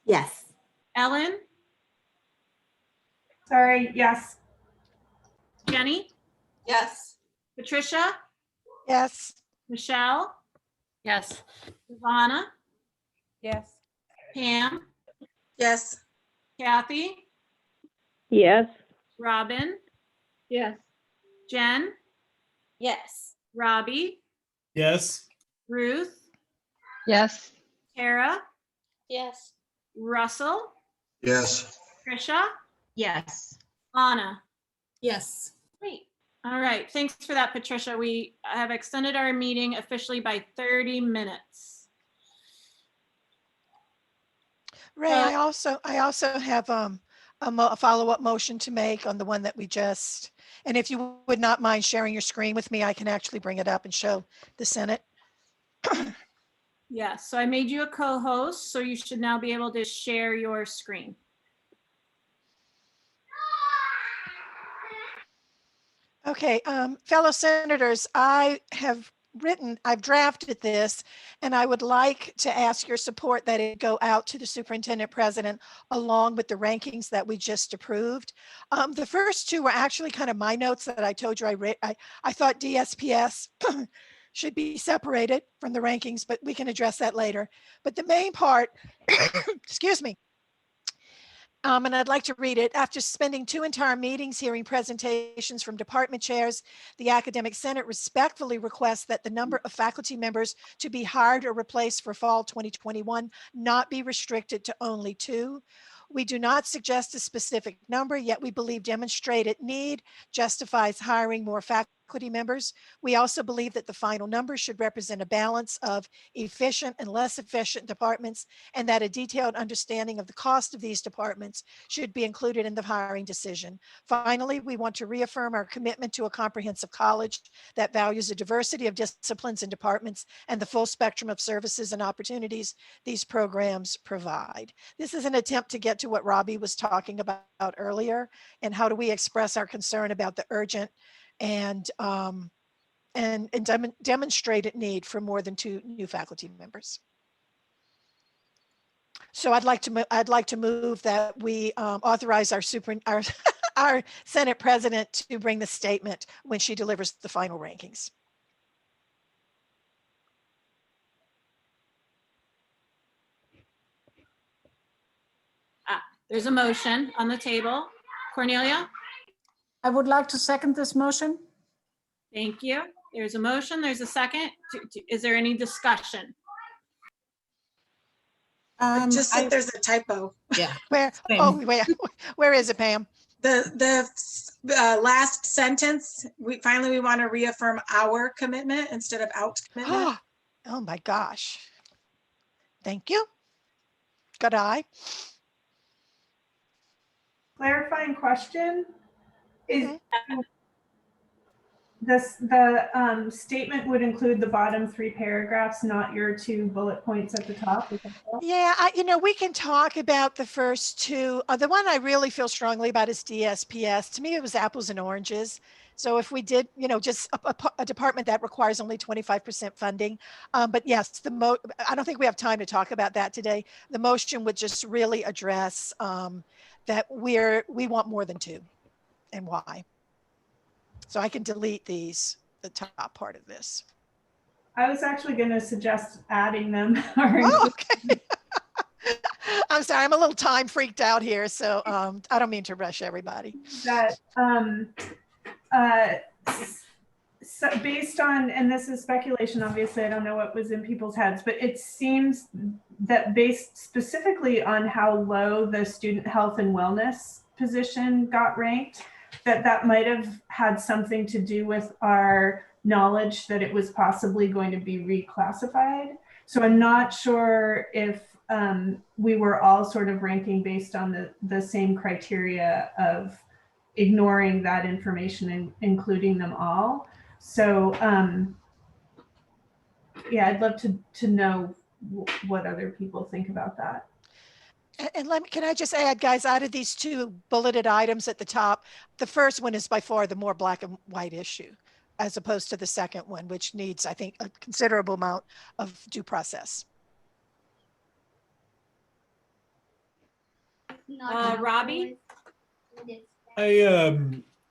Yes. Ellen? Sorry, yes. Jenny? Yes. Patricia? Yes. Michelle? Yes. Ivana? Yes. Pam? Yes. Kathy? Yes. Robin? Yes. Jen? Yes. Robbie? Yes. Ruth? Yes. Tara? Yes. Russell? Yes. Trisha? Yes. Anna? Yes. Great. All right. Thanks for that, Patricia. We have extended our meeting officially by 30 minutes. Ray, I also have a follow-up motion to make on the one that we just, and if you would not mind sharing your screen with me, I can actually bring it up and show the Senate. Yeah, so I made you a co-host, so you should now be able to share your screen. Okay, fellow senators, I've drafted this, and I would like to ask your support that it go out to the superintendent president along with the rankings that we just approved. The first two were actually kind of my notes that I told you I read. I thought DSPS should be separated from the rankings, but we can address that later. But the main part, excuse me, and I'd like to read it. After spending 2 entire meetings hearing presentations from department chairs, the Academic Senate respectfully requests that the number of faculty members to be hired or replaced for fall 2021 not be restricted to only 2. We do not suggest a specific number, yet we believe demonstrated need justifies hiring more faculty faculty members. We also believe that the final number should represent a balance of efficient and less efficient departments, and that a detailed understanding of the cost of these departments should be included in the hiring decision. Finally, we want to reaffirm our commitment to a comprehensive college that values a diversity of disciplines and departments and the full spectrum of services and opportunities these programs provide. This is an attempt to get to what Robbie was talking about earlier, and how do we express our concern about the urgent and demonstrated need for more than 2 new faculty members. So I'd like to move that we authorize our Senate President to bring the statement when she delivers the final rankings. There's a motion on the table. Cornelia? I would like to second this motion. Thank you. There's a motion. There's a second. Is there any discussion? Just that there's a typo. Yeah. Where? Same. Oh, where is it, Pam? The last sentence, we want to reaffirm our commitment instead of out commitment. Oh my gosh. Thank you. Good eye. Clarifying question is the statement would include the bottom 3 paragraphs, not your 2 bullet points at the top. Yeah, we can talk about the first 2. The one I really feel strongly about is DSPS. To me, it was apples and oranges. So if we did, just a department that requires only 25% funding. But yes, I don't think we have time to talk about that today. The motion would just really address that we want more than 2 and why. So I can delete the top part of this. I was actually going to suggest adding them. Okay. I'm sorry, I'm a little time freaked out here, so I don't mean to rush everybody. That so based on, and this is speculation, obviously, I don't know what was in people's heads, but it seems that based specifically on how low the student health and wellness position got ranked, that might have had something to do with our knowledge that it was possibly going to be reclassified. So I'm not sure if we were all sort of ranking based on the same criteria of ignoring that information and including them all. So yeah, I'd love to know what other people think about that. And can I just add, guys, out of these 2 bulleted items at the top, the first one is by far the more black and white issue, as opposed to the second one, which needs, I think, a considerable amount of due process. Robbie?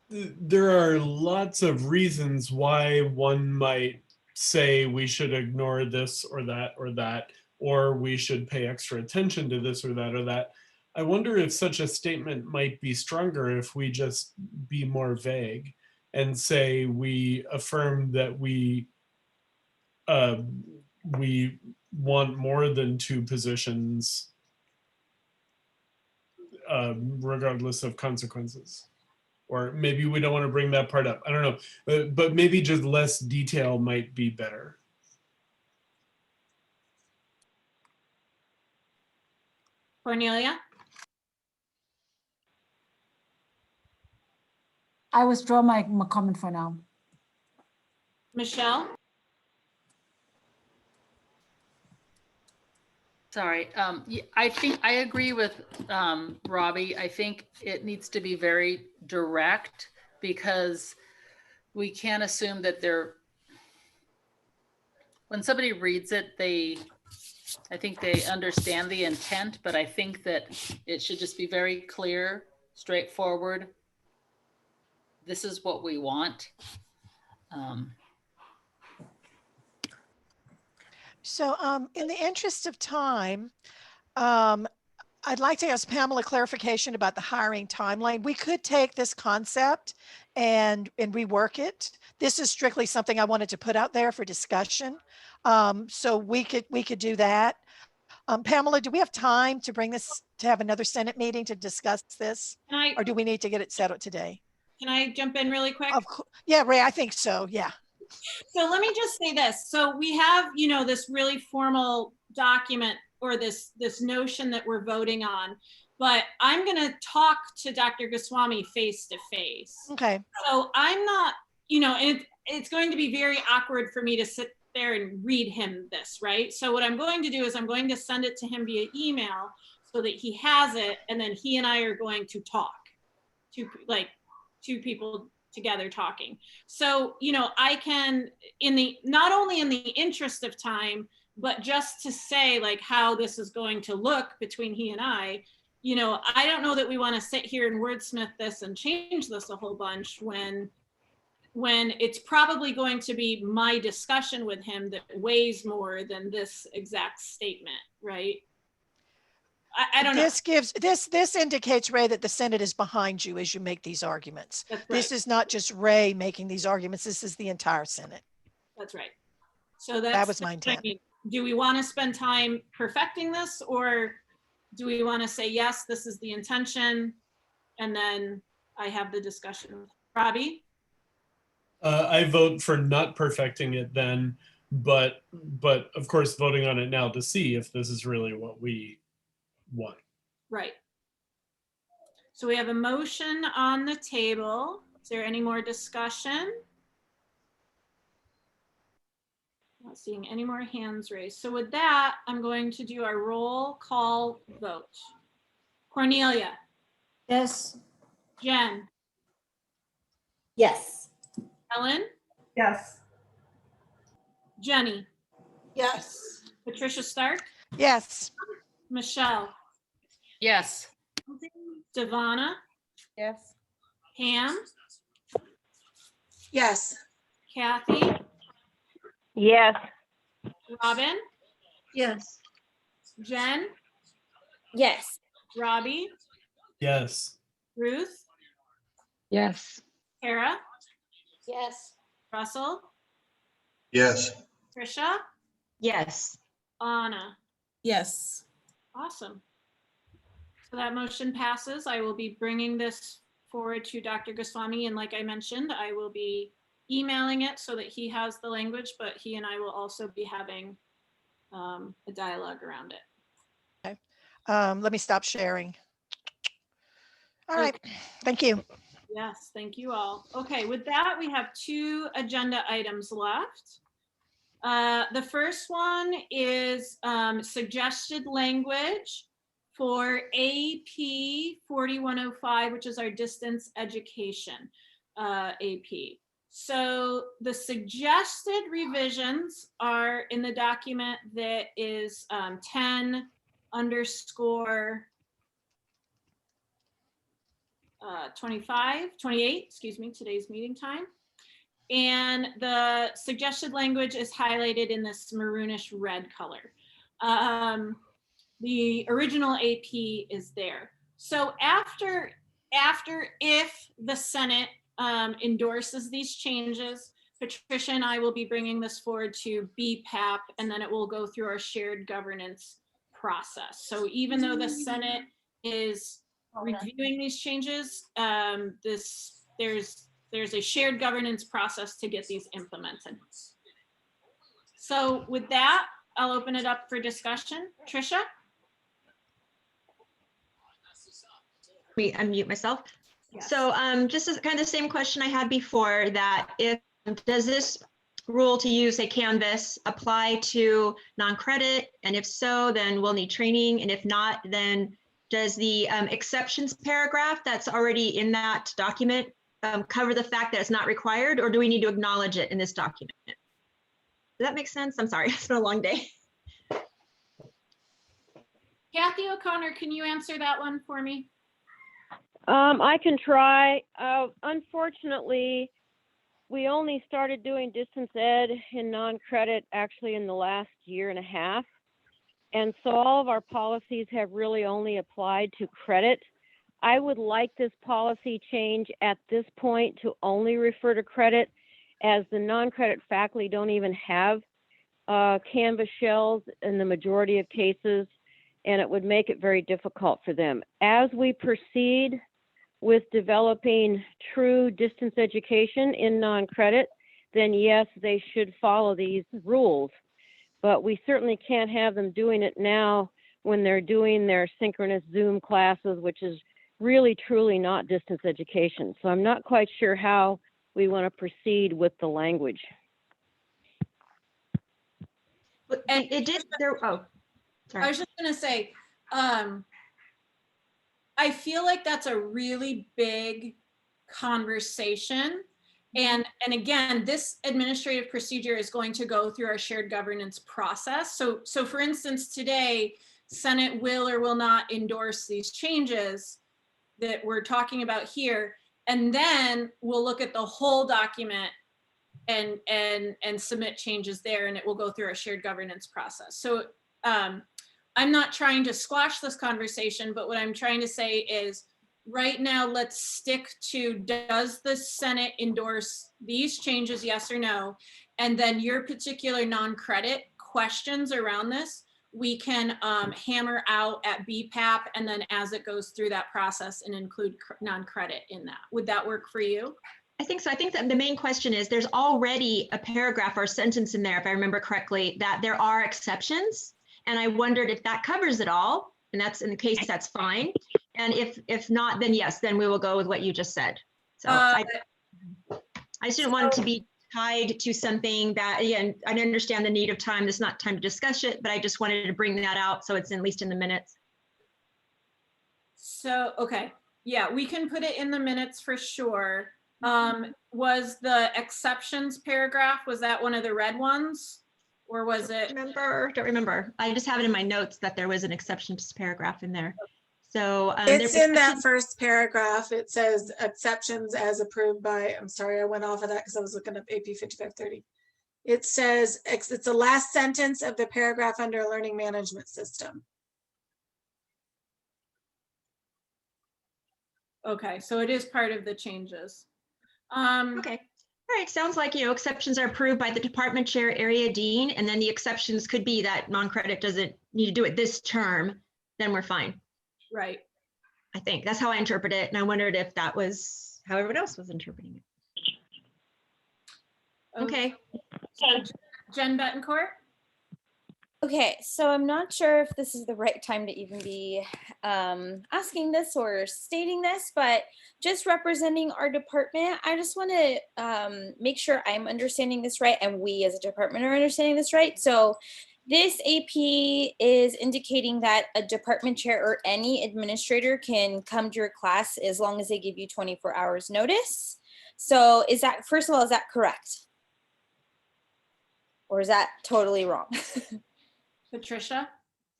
There are lots of reasons why one might say we should ignore this or that, or we should pay extra attention to this or that or that. I wonder if such a statement might be stronger if we just be more vague and say we affirm that we want more than 2 positions regardless of consequences. Or maybe we don't want to bring that part up. I don't know, but maybe just less detail might be better. Cornelia? I withdraw my comment for now. Michelle? Sorry, I think I agree with Robbie. I think it needs to be very direct because we can't assume that when somebody reads it, I think they understand the intent, but I think that it should just be very clear, straightforward. This is what we want. So in the interest of time, I'd like to ask Pamela clarification about the hiring timeline. We could take this concept and rework it. This is strictly something I wanted to put out there for discussion. So we could do that. Pamela, do we have time to bring this, to have another Senate meeting to discuss this? Or do we need to get it settled today? Can I jump in really quick? Yeah, Ray, I think so. Yeah. So let me just say this. So we have, you know, this really formal document or this notion that we're voting on, but I'm going to talk to Dr. Goswami face to face. Okay. So I'm not, you know, and it's going to be very awkward for me to sit there and read him this, right? So what I'm going to do is I'm going to send it to him via email so that he has it, and then he and I are going to talk, two people together talking. So, you know, I can, not only in the interest of time, but just to say like how this is going to look between he and I, you know, I don't know that we want to sit here and wordsmith this and change this a whole bunch when it's probably going to be my discussion with him that weighs more than this exact statement, right? I don't know. This indicates, Ray, that the Senate is behind you as you make these arguments. That's right. This is not just Ray making these arguments. This is the entire Senate. That's right. So that was my intent. I mean, do we want to spend time perfecting this, or do we want to say, yes, this is the intention, and then I have the discussion with Robbie? I vote for not perfecting it then, but of course voting on it now to see if this is really what we want. Right. So we have a motion on the table. Is there any more discussion? Not seeing any more hands raised. So with that, I'm going to do our roll call vote. Cornelia. Yes. Jen. Yes. Ellen. Yes. Jenny. Yes. Patricia Stark. Yes. Michelle. Yes. Devana. Yes. Pam. Yes. Kathy. Yes. Robin. Yes. Jen. Yes. Robbie. Yes. Ruth. Yes. Kara. Yes. Russell. Yes. Trisha. Yes. Anna. Yes. Awesome. So that motion passes. I will be bringing this forward to Dr. Goswami, and like I mentioned, I will be emailing it so that he has the language, but he and I will also be having a dialogue around it. Okay. Let me stop sharing. All right. Thank you. Yes, thank you all. Okay, with that, we have 2 agenda items left. The first one is suggested language for AP 4105, which is our distance education AP. So the suggested revisions are in the document that is 10 underscore 28, excuse me, today's meeting time. And the suggested language is highlighted in this maroonish red color. The original AP is there. So after if the Senate endorses these changes, Patricia and I will be bringing this forward to BPAP, and then it will go through our shared governance process. So even though the Senate is reviewing these changes, there's a shared governance process to get these implemented. So with that, I'll open it up for discussion. Trisha? Me unmute myself. Yes. So just as kind of the same question I had before, that if does this rule to use a Canvas apply to non-credit? And if so, then we'll need training. And if not, then does the exceptions paragraph that's already in that document cover the fact that it's not required, or do we need to acknowledge it in this document? Does that make sense? I'm sorry, it's been a long day. Kathy O'Connor, can you answer that one for me? I can try. Unfortunately, we only started doing distance ed in non-credit actually in the last 1.5 years. And so all of our policies have really only applied to credit. I would like this policy change at this point to only refer to credit, as the non-credit faculty don't even have Canvas shells in the majority of cases, and it would make it very difficult for them. As we proceed, with developing true distance education in non-credit, then yes, they should follow these rules. But we certainly can't have them doing it now when they're doing their synchronous Zoom classes, which is really truly not distance education. So I'm not quite sure how we want to proceed with the language. But it did there. Oh, sorry. I was just going to say, I feel like that's a really big conversation. And again, this administrative procedure is going to go through our shared governance process. So for instance, today, Senate will or will not endorse these changes that we're talking about here. And then we'll look at the whole document and submit changes there, and it will go through our shared governance process. So I'm not trying to squash this conversation, but what I'm trying to say is right now, let's stick to, does the Senate endorse these changes, yes or no? And then your particular non-credit questions around this, we can hammer out at BPAP, and then as it goes through that process and include non-credit in that. Would that work for you? I think so. I think that the main question is there's already a paragraph or sentence in there, if I remember correctly, that there are exceptions. And I wondered if that covers it all. And that's in the case, that's fine. And if not, then yes, then we will go with what you just said. So I just didn't want it to be tied to something that, again, I understand the need of time. There's not time to discuss it, but I just wanted to bring that out so it's at least in the minutes. So, okay. Yeah, we can put it in the minutes for sure. Was the exceptions paragraph, was that one of the red ones? Or was it? Don't remember. I just have it in my notes that there was an exceptions paragraph in there. So it's in that first paragraph. It says exceptions as approved by, I'm sorry, I went off of that because I was looking up AP 5530. It says, it's the last sentence of the paragraph under learning management system. Okay, so it is part of the changes. Okay. All right, sounds like, exceptions are approved by the department chair, area dean, and then the exceptions could be that non-credit doesn't need to do it this term, then we're fine. Right. I think that's how I interpret it. And I wondered if that was how everyone else was interpreting it. Okay. Jen Betancourt. Okay, so I'm not sure if this is the right time to even be asking this or stating this, but just representing our department, I just want to make sure I'm understanding this right and we as a department are understanding this right. So this AP is indicating that a department chair or any administrator can come to your class as long as they give you 24 hours notice. So is that, first of all, is that correct? Or is that totally wrong? Patricia?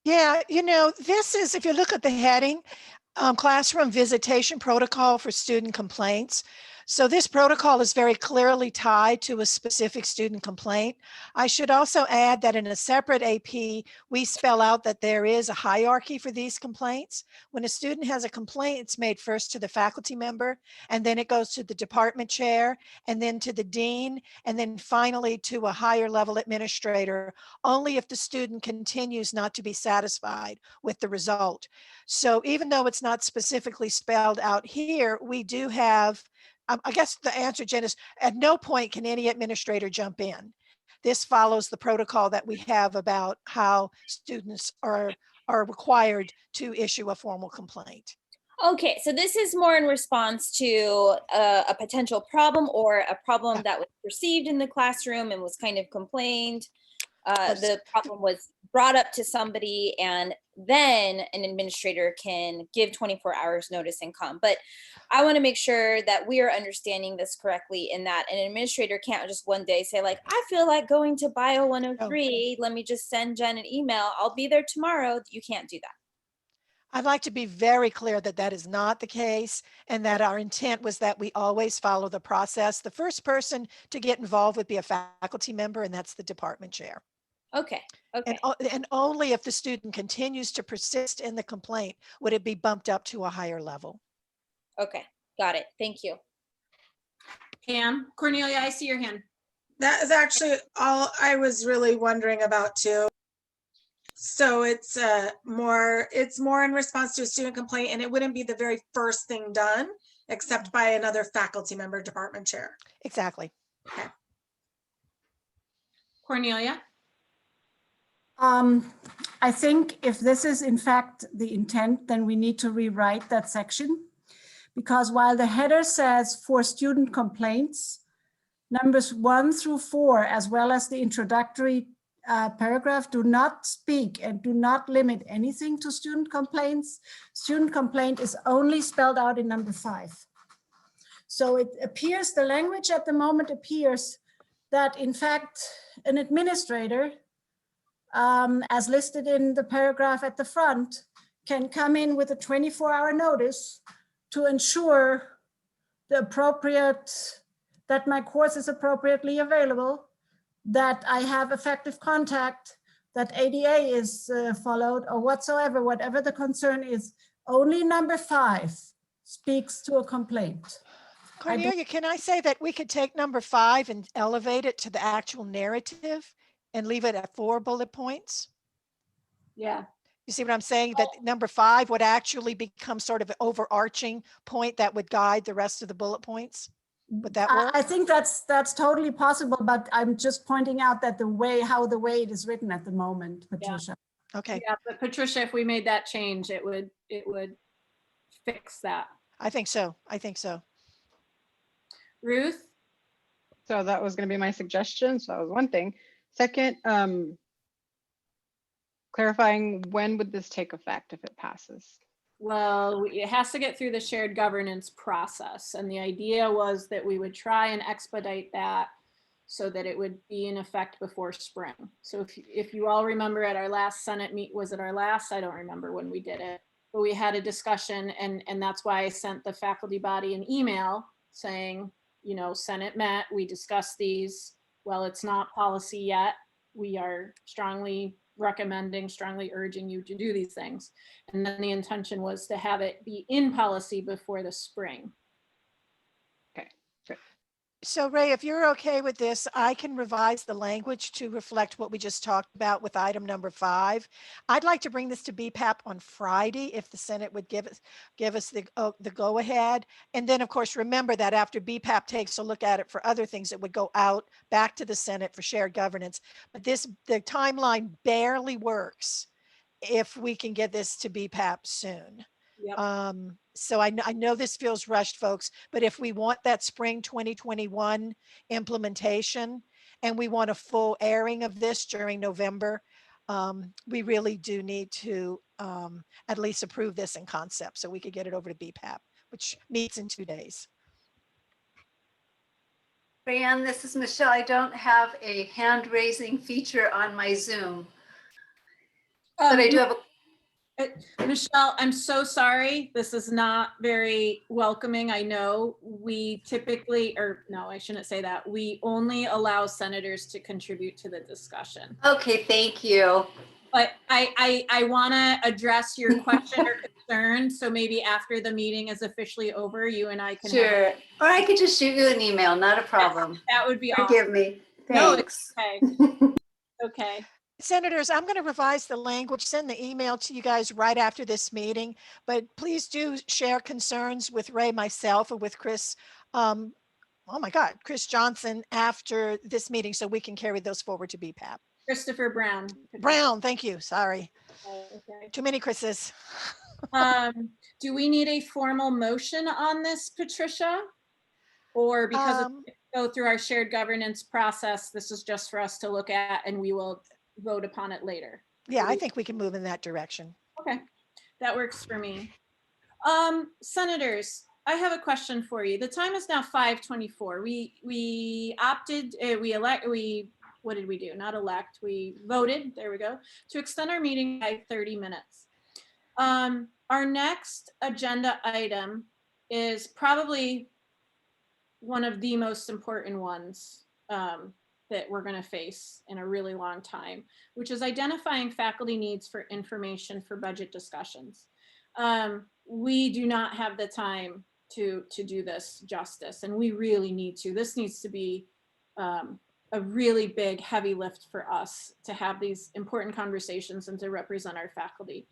Yeah, this is, if you look at the heading, classroom visitation protocol for student complaints. So this protocol is very clearly tied to a specific student complaint. I should also add that in a separate AP, we spell out that there is a hierarchy for these complaints. When a student has a complaint, it's made first to the faculty member, and then it goes to the department chair, and then to the dean, and then finally to a higher level administrator, only if the student continues not to be satisfied with the result. So even though it's not specifically spelled out here, we do have, I guess the answer, Jen, is at no point can any administrator jump in. This follows the protocol that we have about how students are required to issue a formal complaint. Okay, so this is more in response to a potential problem or a problem that was perceived in the classroom and was kind of complained. The problem was brought up to somebody, and then an administrator can give 24 hours notice and come. But I want to make sure that we are understanding this correctly, in that an administrator can't just one day say, like, I feel like going to Bio 103. Let me just send Jen an email. I'll be there tomorrow. You can't do that. I'd like to be very clear that that is not the case, and that our intent was that we always follow the process. The first person to get involved would be a faculty member, and that's the department chair. Okay. Okay. And only if the student continues to persist in the complaint would it be bumped up to a higher level. Okay. Got it. Thank you. Pam, Cornelia, I see your hand. That is actually all I was really wondering about too. So it's more in response to a student complaint, and it wouldn't be the very first thing done. except by another faculty member, department chair. Exactly. Cornelia? I think if this is in fact the intent, then we need to rewrite that section. Because while the header says for student complaints, numbers 1 through 4, as well as the introductory paragraph, do not speak and do not limit anything to student complaints. Student complaint is only spelled out in number 5. So it appears, the language at the moment appears that in fact an administrator, as listed in the paragraph at the front, can come in with a 24-hour notice to ensure that my course is appropriately available, that I have effective contact, that ADA is followed, or whatever the concern is. Only number 5 speaks to a complaint. Cornelia, can I say that we could take number 5 and elevate it to the actual narrative and leave it at 4 bullet points? Yeah. You see what I'm saying? That number 5 would actually become sort of an overarching point that would guide the rest of the bullet points. Would that work? I think that's totally possible, but I'm just pointing out that the way it is written at the moment, Patricia. Yeah. Okay. Yeah, but Patricia, if we made that change, it would fix that. I think so. I think so. Ruth? So that was going to be my suggestion. So that was one thing. Second, clarifying when would this take effect if it passes? Well, it has to get through the shared governance process. And the idea was that we would try and expedite that so that it would be in effect before spring. So if you all remember at our last Senate meet, was it our last? I don't remember when we did it, but we had a discussion, and that's why I sent the faculty body an email saying, you know, Senate met, we discussed these. Well, it's not policy yet. We are strongly recommending, strongly urging you to do these things. And then the intention was to have it be in policy before the spring. Okay. So Ray, if you're okay with this, I can revise the language to reflect what we just talked about with item number 5. I'd like to bring this to BPAP on Friday if the Senate would give us the go ahead. And then of course, remember that after BPAP takes a look at it for other things, it would go out back to the Senate for shared governance. But the timeline barely works if we can get this to BPAP soon. Yep. So I know this feels rushed, folks, but if we want that spring 2021 implementation and we want a full airing of this during November, we really do need to at least approve this in concept so we could get it over to BPAP, which meets in 2 days. Rayanne, this is Michelle. I don't have a hand raising feature on my Zoom, but I do have a Michelle, I'm so sorry. This is not very welcoming. I know we typically, or no, I shouldn't say that. We only allow senators to contribute to the discussion. Okay, thank you. But I want to address your question or concern. So maybe after the meeting is officially over, you and I can. Sure. Or I could just shoot you an email, not a problem. That would be Forgive awesome. me. No, Thanks. it's okay. Okay. Senators, I'm going to revise the language, send the email to you guys right after this meeting, but please do share concerns with Ray, myself, or with Chris. Oh my God, Chris Johnson after this meeting so we can carry those forward to BPAP. Christopher Brown. Brown, thank you. Sorry. Okay. Too many Chris's. Do we need a formal motion on this, Patricia? Or because it go through our shared governance process, this is just for us to look at and we will vote upon it later? Yeah, I think we can move in that direction. Okay, that works for me. Senators, I have a question for you. The time is now 5:24. We opted, what did we do? Not elect, we voted, there we go, to extend our meeting by 30 minutes. Our next agenda item is probably one of the most important ones that we're going to face in a really long time, which is identifying faculty needs for information for budget discussions. We do not have the time to do this justice, and we really need to. This needs to be a really big, heavy lift for us to have these important conversations and to represent our faculty.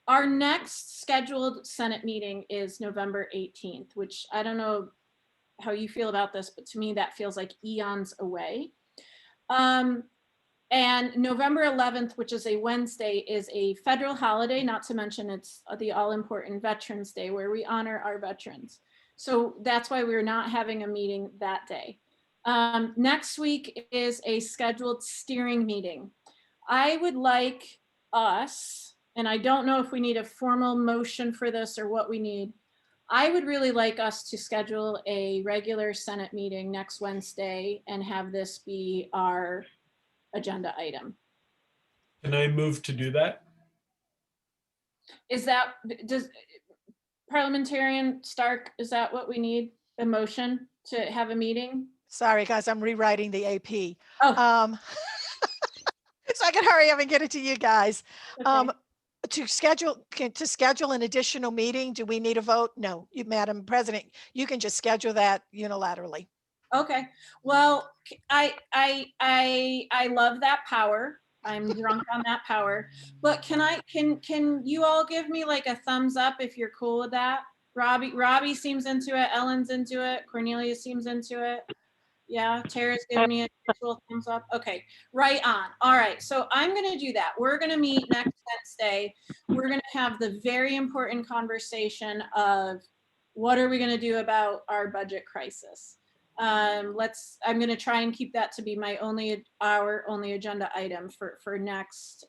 Our next scheduled Senate meeting is November 18th, which I don't know how you feel about this, but to me that feels like eons away. And November 11th, which is a Wednesday, is a federal holiday, not to mention it's the all-important Veterans Day where we honor our veterans. So that's why we're not having a meeting that day. Next week is a scheduled steering meeting. I would like us, and I don't know if we need a formal motion for this or what we need. I would really like us to schedule a regular Senate meeting next Wednesday and have this be our agenda item. Can I move to do that? Is that, does Parliamentarian Stark, is that what we need? A motion to have a meeting? Sorry, guys, I'm rewriting the AP. Oh. So I can hurry up and get it to you guys. Okay. To schedule an additional meeting, do we need a vote? No, you, Madam President, you can just schedule that unilaterally. Okay. Well, I love that power. I'm drunk on that power. But can you all give me like a thumbs up if you're cool with that? Robbie seems into it. Ellen's into it. Cornelia seems into it. Yeah, Tara's giving me a virtual thumbs up. Okay, right on. All right, so I'm gonna do that. We're gonna meet next Wednesday. We're gonna have the very important conversation of what are we gonna do about our budget crisis. I'm gonna try and keep that to be my our only agenda item for next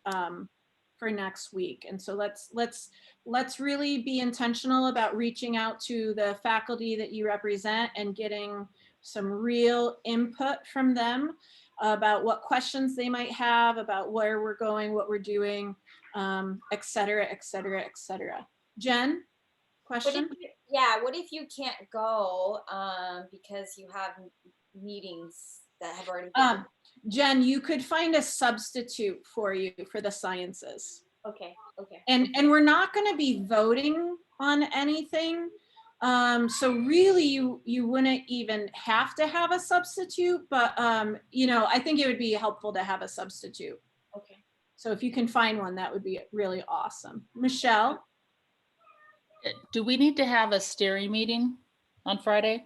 week. And so let's really be intentional about reaching out to the faculty that you represent and getting some real input from them about what questions they might have about where we're going, what we're doing, et cetera, et cetera, et cetera. Jen, question? What if you can't go because you have meetings that have already been? Jen, you could find a substitute for you for the sciences. Okay. And we're not going to be voting on anything. So really you wouldn't even have to have a substitute, but I think it would be helpful to have a substitute. Okay. So if you can find one, that would be really awesome. Michelle? Do we need to have a steering meeting on Friday?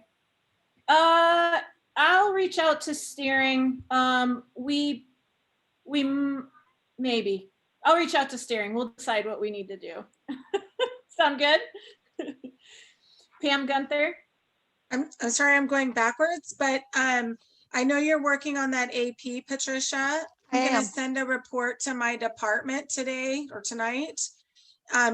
I'll reach out to steering. We maybe. I'll reach out to steering. We'll decide what we need to do. Sound good? Pam Gunther? I'm sorry, I'm going backwards, but I know you're working on that AP, Patricia. I'm going to send a report to my department today or tonight.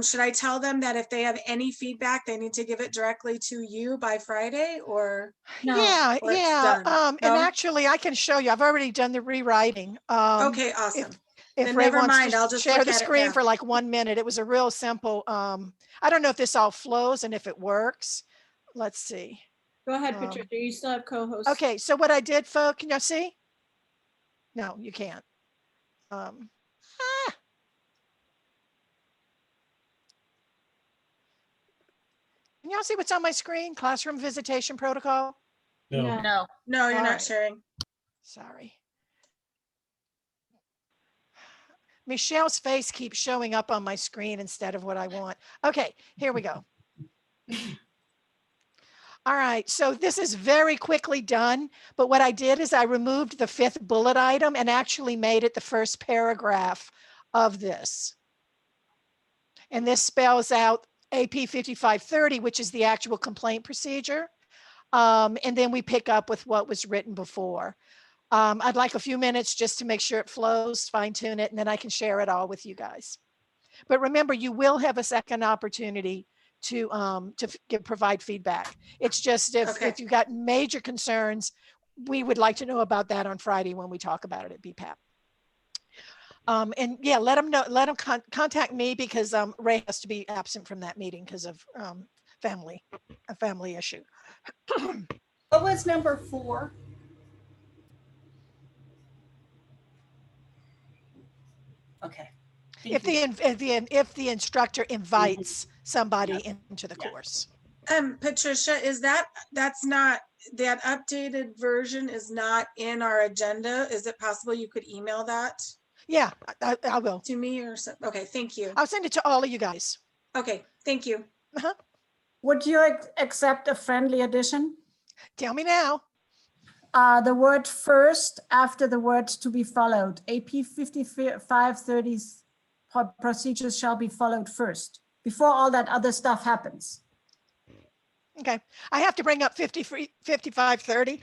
Should I tell them that if they have any feedback, they need to give it directly to you by Friday or? No. Yeah. No? And actually I can show you, I've already done the rewriting. Okay, awesome. If Then Ray never wants mind, to I'll just share look the at it screen now. for like 1 minute, it was a real simple, I don't know if this all flows and if it works. Let's see. Go ahead, Patricia. You still have co-hosts. Okay, so what I did, folks, can you see? No, you can't. Can y'all see what's on my screen? Classroom visitation protocol? No. No, you're All not right. sharing. Sorry. Michelle's face keeps showing up on my screen instead of what I want. Okay, here we go. All right, so this is very quickly done, but what I did is I removed the 5th bullet item and actually made it the first paragraph of this. And this spells out AP 5530, which is the actual complaint procedure. And then we pick up with what was written before. I'd like a few minutes just to make sure it flows, fine tune it, and then I can share it all with you guys. But remember, you will have a second opportunity to provide feedback. It's just if you got major concerns, we would like to know about that on Friday when we talk about it at BPAP. And yeah, let them know, let them contact me because Ray has to be absent from that meeting because of a family issue. What was number 4? Okay. If the instructor invites somebody into the course. Patricia, that's not, that updated version is not in our agenda. Is it possible you could email that? Yeah, I will. To me or so? Okay, thank you. I'll send it to all of you guys. Okay, thank you. Would you accept a friendly addition? Tell me now. The word first after the word to be followed. AP 5530 procedures shall be followed first, before all that other stuff happens. Okay, I have to bring up 5530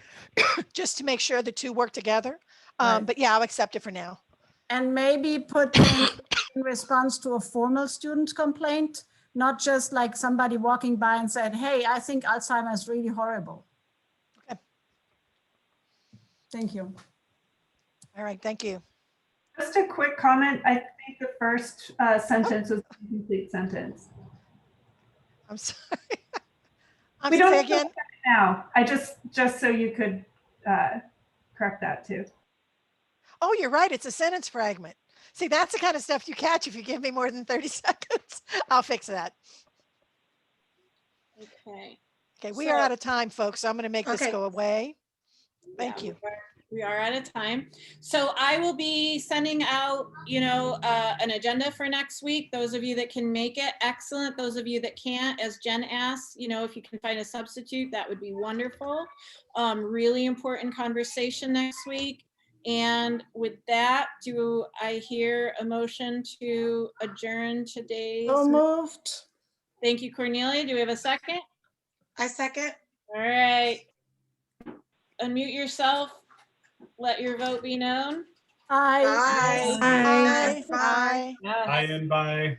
just to make sure the two work together. Right. But yeah, I'll accept it for now. And maybe put in response to a formal student complaint, not just like somebody walking by and said, hey, I think Alzheimer's is really horrible. Okay. Thank you. All right, thank you. Just a quick comment. I think the first sentence was a complete sentence. I'm sorry. I'm We don't sorry have to again. look at it now. I just so you could correct that too. Oh, you're right. It's a sentence fragment. See, that's the kind of stuff you catch if you give me more than 30 seconds. I'll fix that. Okay. Okay, we are out of time, folks. So I'm going to make this Okay. go away. Thank you. We are out of time. So I will be sending out, an agenda for next week. Those of you that can make it, excellent. Those of you that can't, as Jen asked, if you can find a substitute, that would be wonderful. Really important conversation next week. And with that, do I hear a motion to adjourn today's? So moved. Thank you, Cornelia. Do we have a second? I second. All right. Unmute yourself. Let your vote be known. Aye. Aye. Aye. Aye. Bye and bye.